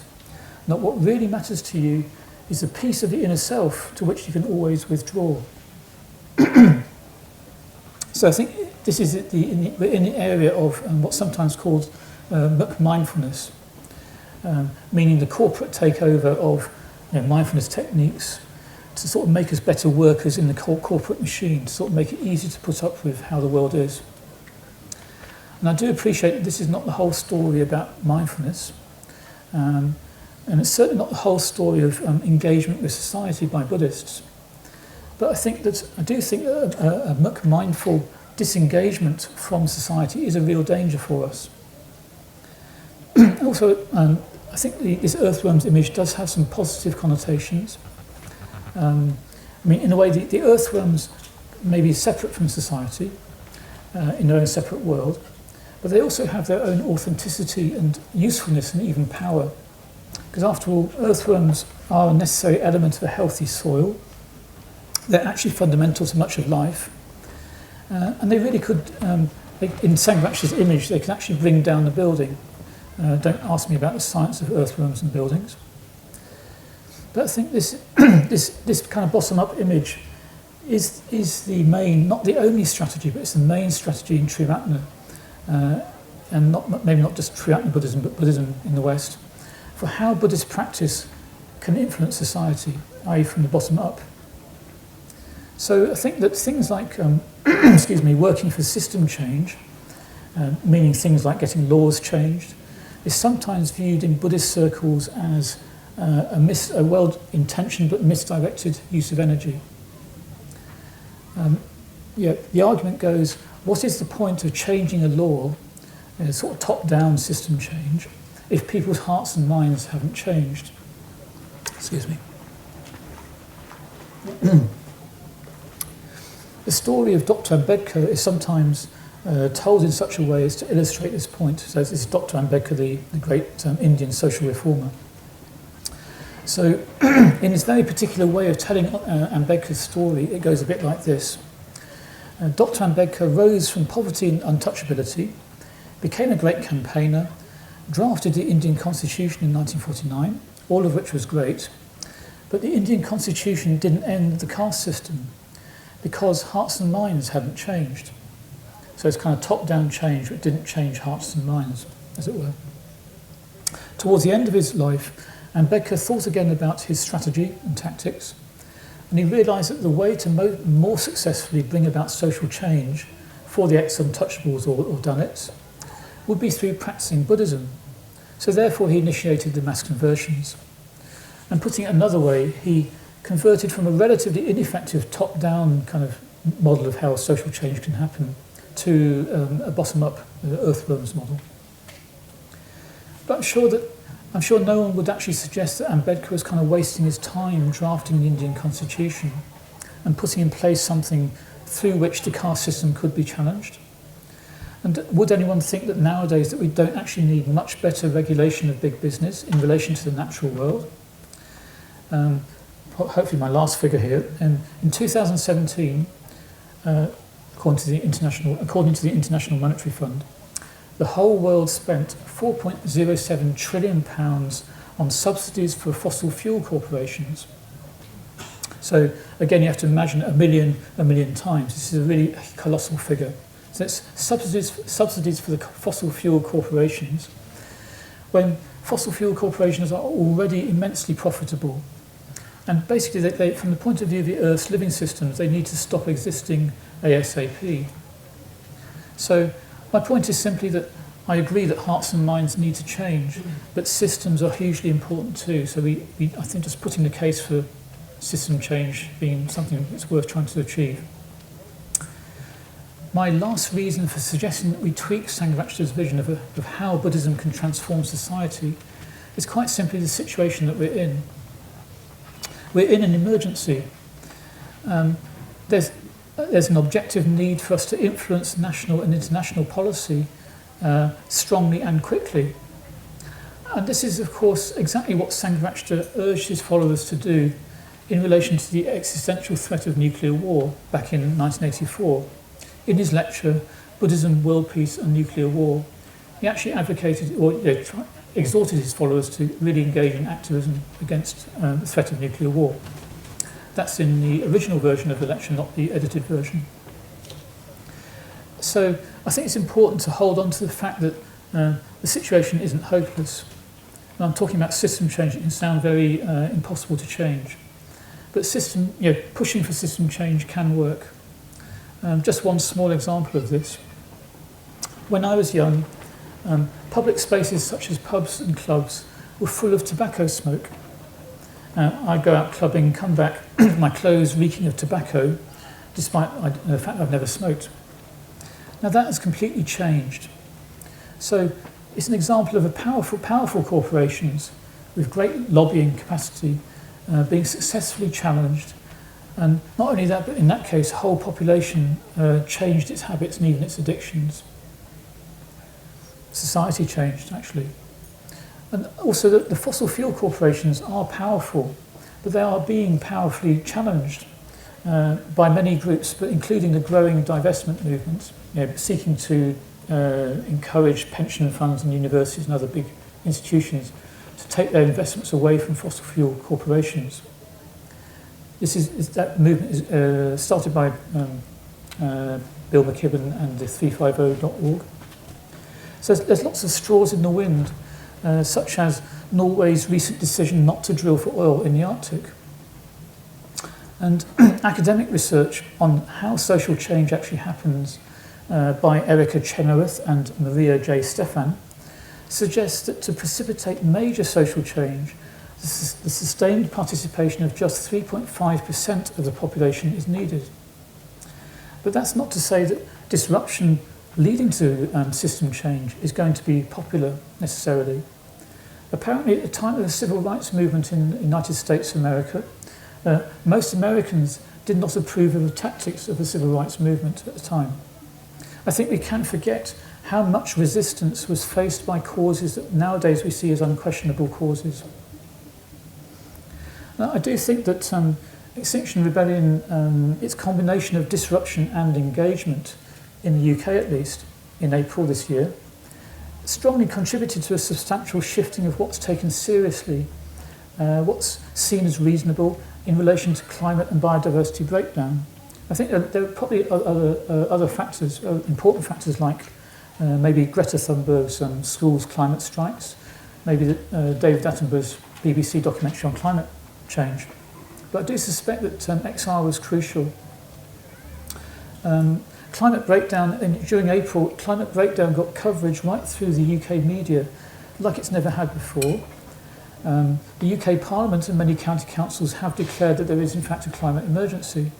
and that what really matters to you is the peace of the inner self to which you can always withdraw. So I think this is in the area of what's sometimes called mindfulness, meaning the corporate takeover of mindfulness techniques to sort of make us better workers in the corporate machine, to sort of make it easy to put up with how the world is. And I do appreciate that this is not the whole story about mindfulness, and it's certainly not the whole story of engagement with society by Buddhists. But I do think that a mindful disengagement from society is a real danger for us. Also, I think this earthworm's image does have some positive connotations. I mean, in a way, the earthworms may be separate from society in their own separate world, but they also have their own authenticity and usefulness and even power. Because after all, earthworms are a necessary element of a healthy soil. They're actually fundamental to much of life. And they really could, in Sangharakshita's image, they can actually bring down the building. Don't ask me about the science of earthworms and buildings. But I think this, this kind of bottom-up image is the main, not the only strategy, but it's the main strategy in Triratna, and maybe not just Triratna Buddhism, but Buddhism in the West, for how Buddhist practice can influence society, i.e. from the bottom up. So I think that things like, excuse me, working for system change, meaning things like getting laws changed, is sometimes viewed in Buddhist circles as a well-intentioned but misdirected use of energy. The argument goes, what is the point of changing a law, a sort of top-down system change, if people's hearts and minds haven't changed? Excuse me. The story of Dr. Ambedkar is sometimes told in such a way as to illustrate this point. So this is Dr. Ambedkar, the great Indian social reformer. So in his very particular way of telling Ambedkar's story, it goes a bit like this. Dr. Ambedkar rose from poverty and untouchability, became a great campaigner, drafted the Indian Constitution in 1949, all of which was great, but the Indian Constitution didn't end the caste system because hearts and minds hadn't changed. So it's kind of top-down change, but didn't change hearts and minds, as it were. Towards the end of his life, Ambedkar thought again about his strategy and tactics, and he realised that the way to more successfully bring about social change for the ex-untouchables or Dalits would be through practicing Buddhism. So therefore he initiated the mass conversions. And putting it another way, he converted from a relatively ineffective top-down kind of model of how social change can happen to a bottom-up earthworms model. But I'm sure no one would actually suggest that Ambedkar was kind of wasting his time drafting the Indian Constitution and putting in place something through which the caste system could be challenged. And would anyone think that nowadays that we don't actually need much better regulation of big business in relation to the natural world? Hopefully my last figure here. In 2017, according to the International Monetary Fund, the whole world spent £4.07 trillion on subsidies for fossil fuel corporations. So again, you have to imagine a million times. This is a really colossal figure. So it's subsidies for the fossil fuel corporations, when fossil fuel corporations are already immensely profitable. And basically, they, from the point of view of the Earth's living systems, they need to stop existing ASAP. So my point is simply that I agree that hearts and minds need to change, but systems are hugely important too. So I think just putting the case for system change being something that's worth trying to achieve. My last reason for suggesting that we tweak Sangharakshita's vision of how Buddhism can transform society is quite simply the situation that we're in. We're in an emergency. There's an objective need for us to influence national and international policy strongly and quickly. And this is, of course, exactly what Sangharakshita urged his followers to do in relation to the existential threat of nuclear war back in 1984. In his lecture, Buddhism, World Peace and Nuclear War, he actually advocated or exhorted his followers to really engage in activism against the threat of nuclear war. That's in the original version of the lecture, not the edited version. So I think it's important to hold on to the fact that the situation isn't hopeless. When I'm talking about system change, it can sound very impossible to change. But pushing for system change can work. Just one small example of this. When I was young, public spaces such as pubs and clubs were full of tobacco smoke. I'd go out clubbing, come back, my clothes reeking of tobacco, despite the fact I've never smoked. Now that has completely changed. So it's an example of a powerful corporations with great lobbying capacity being successfully challenged. And not only that, but in that case, the whole population changed its habits and even its addictions. Society changed, actually. And also the fossil fuel corporations are powerful, but they are being powerfully challenged. by many groups, but including the growing divestment movement, seeking to encourage pension funds and universities and other big institutions to take their investments away from fossil fuel corporations. That movement is started by Bill McKibben and the 350.org. So there's lots of straws in the wind, such as Norway's recent decision not to drill for oil in the Arctic. And academic research on how social change actually happens by Erika Chenoweth and Maria J. Stefan suggests that to precipitate major social change, the sustained participation of just 3.5% of the population is needed. But that's not to say that disruption leading to system change is going to be popular necessarily. Apparently, at the time of the civil rights movement in the United States of America, most Americans did not approve of the tactics of the civil rights movement at the time. I think we can forget how much resistance was faced by causes that nowadays we see as unquestionable causes. Now, I do think that Extinction Rebellion, its combination of disruption and engagement, in the UK at least, in April this year, strongly contributed to a substantial shifting of what's taken seriously, what's seen as reasonable in relation to climate and biodiversity breakdown. I think there are probably other factors, important factors like maybe Greta Thunberg's schools climate strikes, maybe David Attenborough's BBC documentary on climate change. But I do suspect that XR was crucial. Climate breakdown, during April, climate breakdown got coverage right through the UK media like it's never had before. The UK Parliament and many county councils have declared that there is in fact a climate emergency.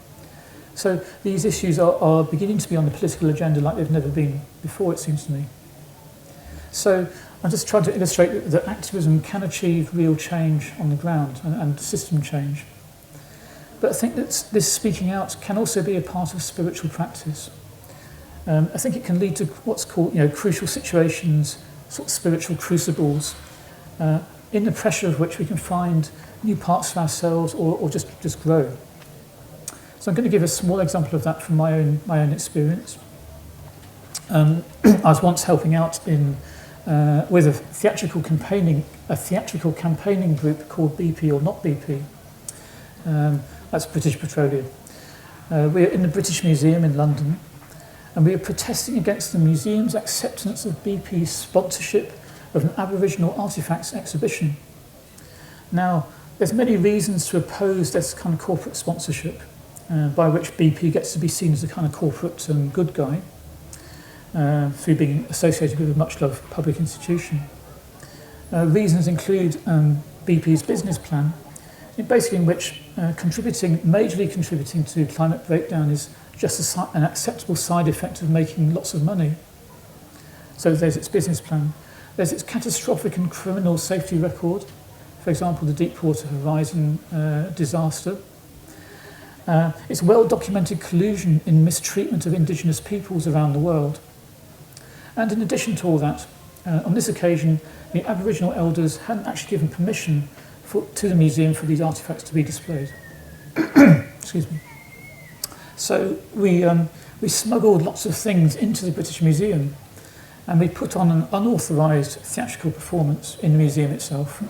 So these issues are beginning to be on the political agenda like they've never been before, it seems to me. So I'm just trying to illustrate that activism can achieve real change on the ground and system change. But I think that this speaking out can also be a part of spiritual practice. I think it can lead to what's called crucial situations, sort of spiritual crucibles, in the pressure of which we can find new parts of ourselves or just grow. So I'm going to give a small example of that from my own experience. I was once helping out with a theatrical campaigning group called BP or Not BP. That's British Petroleum. We're in the British Museum in London, and we are protesting against the museum's acceptance of BP's sponsorship of an Aboriginal artefacts exhibition. Now, there's many reasons to oppose this kind of corporate sponsorship, by which BP gets to be seen as a kind of corporate good guy, through being associated with a much-loved public institution. Reasons include BP's business plan, basically in which majorly contributing to climate breakdown is just an acceptable side effect of making lots of money. So there's its business plan. There's its catastrophic and criminal safety record, for example, the Deepwater Horizon disaster. Its well-documented collusion in mistreatment of indigenous peoples around the world. And in addition to all that, on this occasion, the Aboriginal elders hadn't actually given permission to the museum for these artefacts to be displayed. Excuse me. So we smuggled lots of things into the British Museum, and we put on an unauthorised theatrical performance in the museum itself.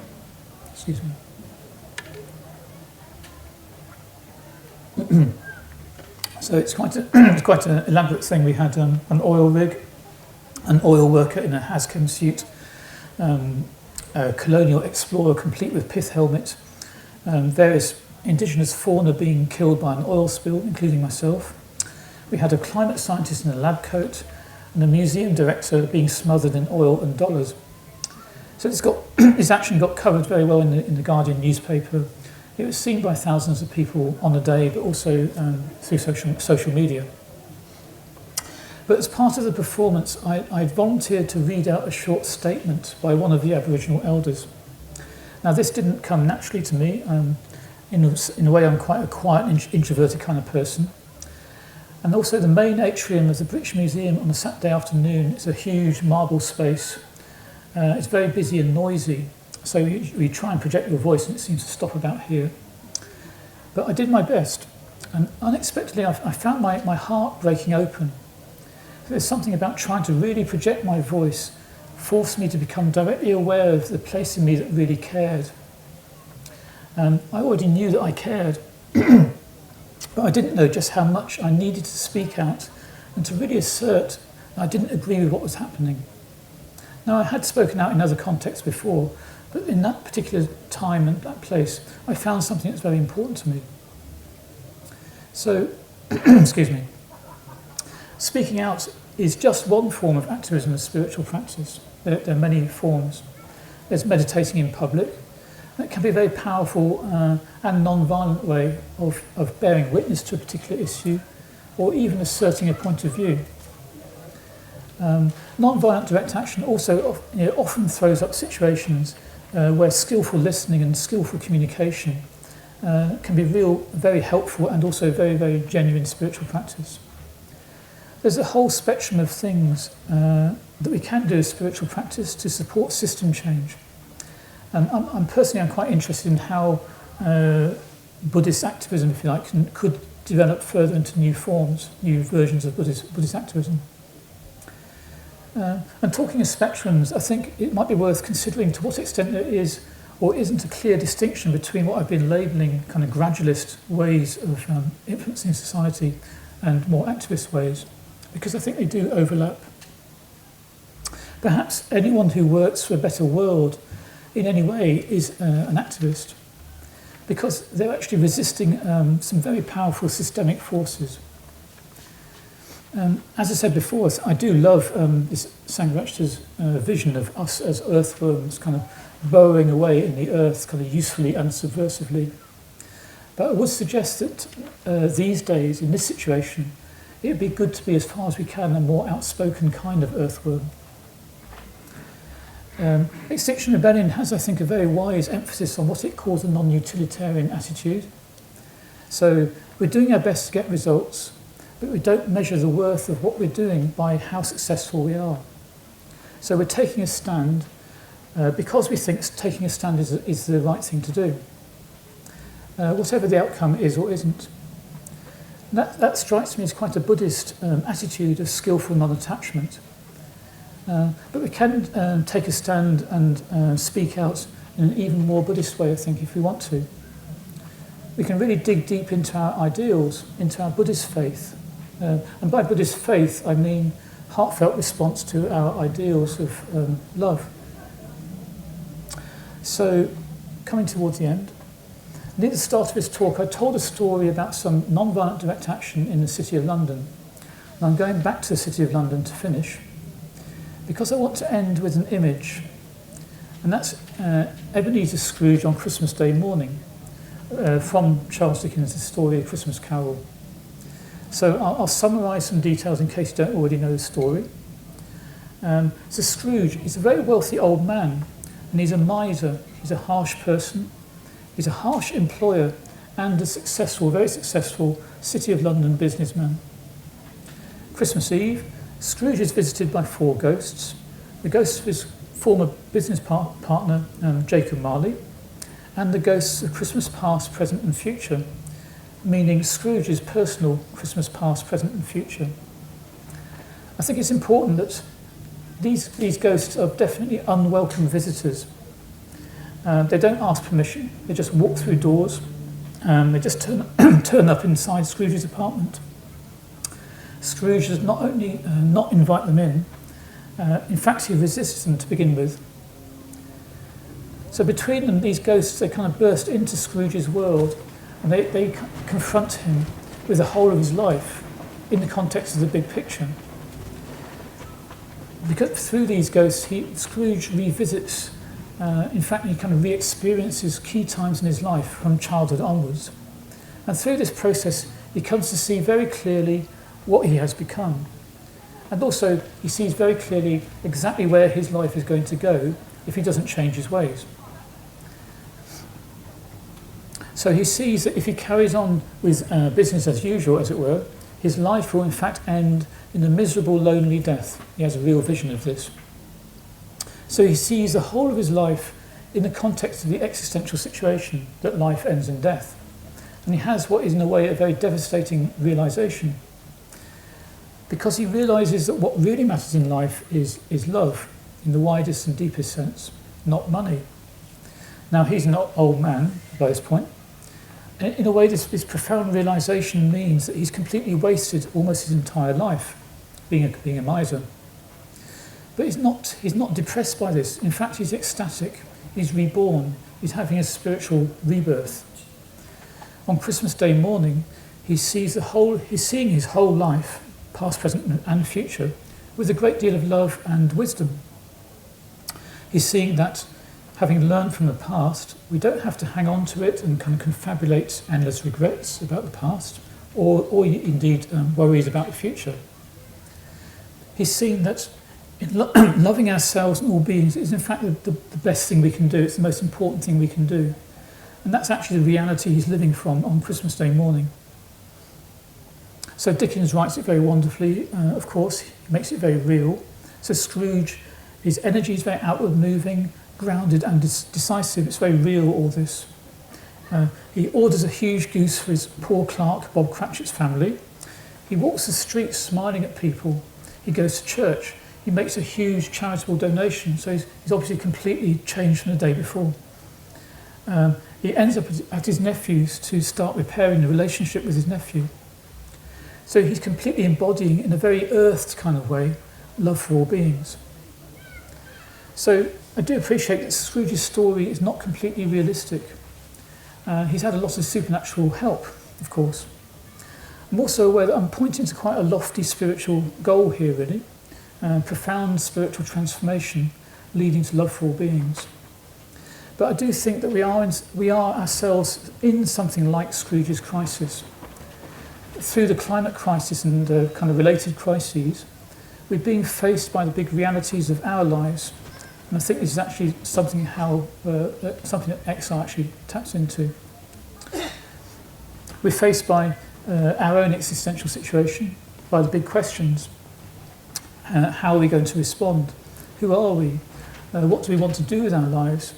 Excuse me. So it's quite an elaborate thing. We had an oil rig, an oil worker in a hazchem suit, a colonial explorer complete with pith helmet, various indigenous fauna being killed by an oil spill, including myself. We had a climate scientist in a lab coat, and a museum director being smothered in oil and dollars. So this action got covered very well in the Guardian newspaper. It was seen by thousands of people on the day, but also through social media. But as part of the performance, I volunteered to read out a short statement by one of the Aboriginal elders. Now, this didn't come naturally to me. In a way, I'm quite a quiet, introverted kind of person. And also, the main atrium of the British Museum on a Saturday afternoon is a huge marble space. It's very busy and noisy, so you try and project your voice, and it seems to stop about here. But I did my best. And unexpectedly, I found my heart breaking open. There's something about trying to really project my voice forced me to become directly aware of the place in me that really cared. I already knew that I cared, but I didn't know just how much I needed to speak out and to really assert that I didn't agree with what was happening. Now, I had spoken out in other contexts before, but in that particular time and that place, I found something that's very important to me. So, excuse me, speaking out is just one form of activism and spiritual practice. There are many forms. There's meditating in public. That can be a very powerful and non-violent way of bearing witness to a particular issue or even asserting a point of view. Non-violent direct action also often throws up situations where skillful listening and skillful communication can be very helpful and also very, very genuine spiritual practice. There's a whole spectrum of things that we can do as spiritual practice to support system change. And I'm personally quite interested in how Buddhist activism, if you like, could develop further into new forms, new versions of Buddhist activism. And talking of spectrums, I think it might be worth considering to what extent there is or isn't a clear distinction between what I've been labelling kind of gradualist ways of influencing society and more activist ways, because I think they do overlap. Perhaps anyone who works for a better world in any way is an activist, because they're actually resisting some very powerful systemic forces. As I said before, I do love this Sangharakshita's vision of us as earthworms kind of burrowing away in the earth kind of usefully and subversively. But I would suggest that these days, in this situation, it would be good to be, as far as we can, a more outspoken kind of earthworm. Extinction Rebellion has, I think, a very wise emphasis on what it calls a non-utilitarian attitude. So we're doing our best to get results, but we don't measure the worth of what we're doing by how successful we are. So we're taking a stand because we think taking a stand is the right thing to do, whatever the outcome is or isn't. That strikes me as quite a Buddhist attitude of skillful non-attachment. But we can take a stand and speak out in an even more Buddhist way, I think, if we want to. We can really dig deep into our ideals, into our Buddhist faith. And by Buddhist faith, I mean heartfelt response to our ideals of love. So, coming towards the end, near the start of this talk, I told a story about some non-violent direct action in the City of London. And I'm going back to the City of London to finish, because I want to end with an image, and that's Ebenezer Scrooge on Christmas Day morning, from Charles Dickens' story, A Christmas Carol. So I'll summarise some details in case you don't already know the story. So Scrooge is a very wealthy old man, and he's a miser, he's a harsh person, he's a harsh employer, and a successful, very successful City of London businessman. Christmas Eve, Scrooge is visited by 4 ghosts. The ghosts of his former business partner, Jacob Marley, and the ghosts of Christmas past, present and future, meaning Scrooge's personal Christmas past, present and future. I think it's important that these ghosts are definitely unwelcome visitors. They don't ask permission, they just walk through doors, they just turn up inside Scrooge's apartment. Scrooge does not only not invite them in fact he resists them to begin with. So between them, these ghosts, they kind of burst into Scrooge's world, and they confront him with the whole of his life in the context of the big picture. Because through these ghosts, Scrooge revisits, in fact he kind of re-experiences key times in his life from childhood onwards. And through this process, he comes to see very clearly what he has become. And also, he sees very clearly exactly where his life is going to go if he doesn't change his ways. So he sees that if he carries on with business as usual, as it were, his life will in fact end in a miserable, lonely death. He has a real vision of this. So he sees the whole of his life in the context of the existential situation that life ends in death. And he has what is in a way a very devastating realization, because he realizes that what really matters in life is love in the widest and deepest sense, not money. Now, he's an old man by this point. In a way, this profound realization means that he's completely wasted almost his entire life being a miser. But he's not depressed by this. In fact, he's ecstatic. He's reborn. He's having a spiritual rebirth. On Christmas Day morning, he's seeing his whole life, past, present, and future, with a great deal of love and wisdom. He's seeing that, having learned from the past, we don't have to hang on to it and kind of confabulate endless regrets about the past, or indeed worries about the future. He's seen that loving ourselves and all beings is in fact the best thing we can do. It's the most important thing we can do. And that's actually the reality he's living from on Christmas Day morning. So Dickens writes it very wonderfully, of course. He makes it very real. So Scrooge, his energy is very outward moving, grounded and decisive. It's very real, all this. He orders a huge goose for his poor clerk, Bob Cratchit's family. He walks the streets smiling at people. He goes to church. He makes a huge charitable donation, so he's obviously completely changed from the day before. He ends up at his nephew's to start repairing the relationship with his nephew. So he's completely embodying, in a very earthed kind of way, love for all beings. So I do appreciate that Scrooge's story is not completely realistic. He's had a lot of supernatural help, of course. I'm also aware that I'm pointing to quite a lofty spiritual goal here, really. Profound spiritual transformation leading to love for all beings. But I do think that we are ourselves in something like Scrooge's crisis. Through the climate crisis and the kind of related crises, we're being faced by the big realities of our lives. And I think this is actually something that exile actually taps into. We're faced by our own existential situation, by the big questions. How are we going to respond? Who are we? What do we want to do with our lives?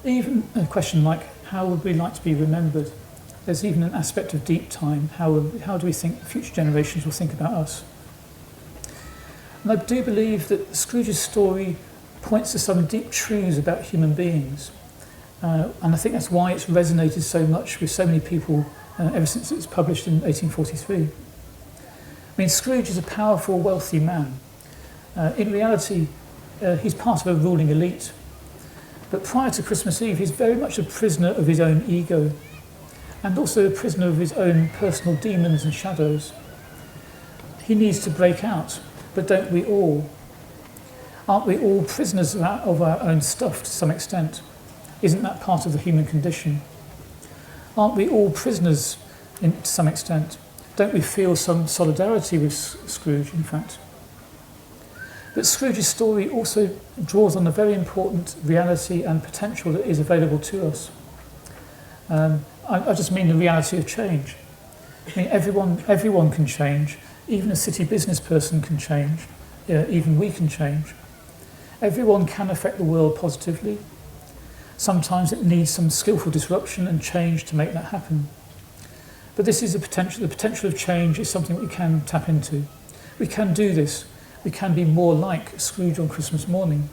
Even a question like, how would we like to be remembered? There's even an aspect of deep time. How do we think future generations will think about us? And I do believe that Scrooge's story points to some deep truths about human beings. And I think that's why it's resonated so much with so many people ever since it was published in 1843. I mean, Scrooge is a powerful, wealthy man. In reality, he's part of a ruling elite. But prior to Christmas Eve, he's very much a prisoner of his own ego, and also a prisoner of his own personal demons and shadows. He needs to break out, but don't we all? Aren't we all prisoners of our own stuff to some extent? Isn't that part of the human condition? Aren't we all prisoners to some extent? Don't we feel some solidarity with Scrooge, in fact? But Scrooge's story also draws on a very important reality and potential that is available to us. I just mean the reality of change. I mean, everyone can change. Even a city business person can change. Even we can change. Everyone can affect the world positively. Sometimes it needs some skillful disruption and change to make that happen. But this is the potential of change is something we can tap into. We can do this. We can be more like Scrooge on Christmas morning.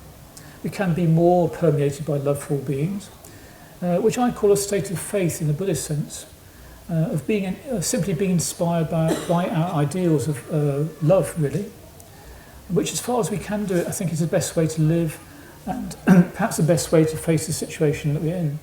We can be more permeated by love for all beings, which I call a state of faith in the Buddhist sense, of being simply being inspired by our ideals of love, really, which, as far as we can do it, I think is the best way to live and perhaps the best way to face the situation that we're in.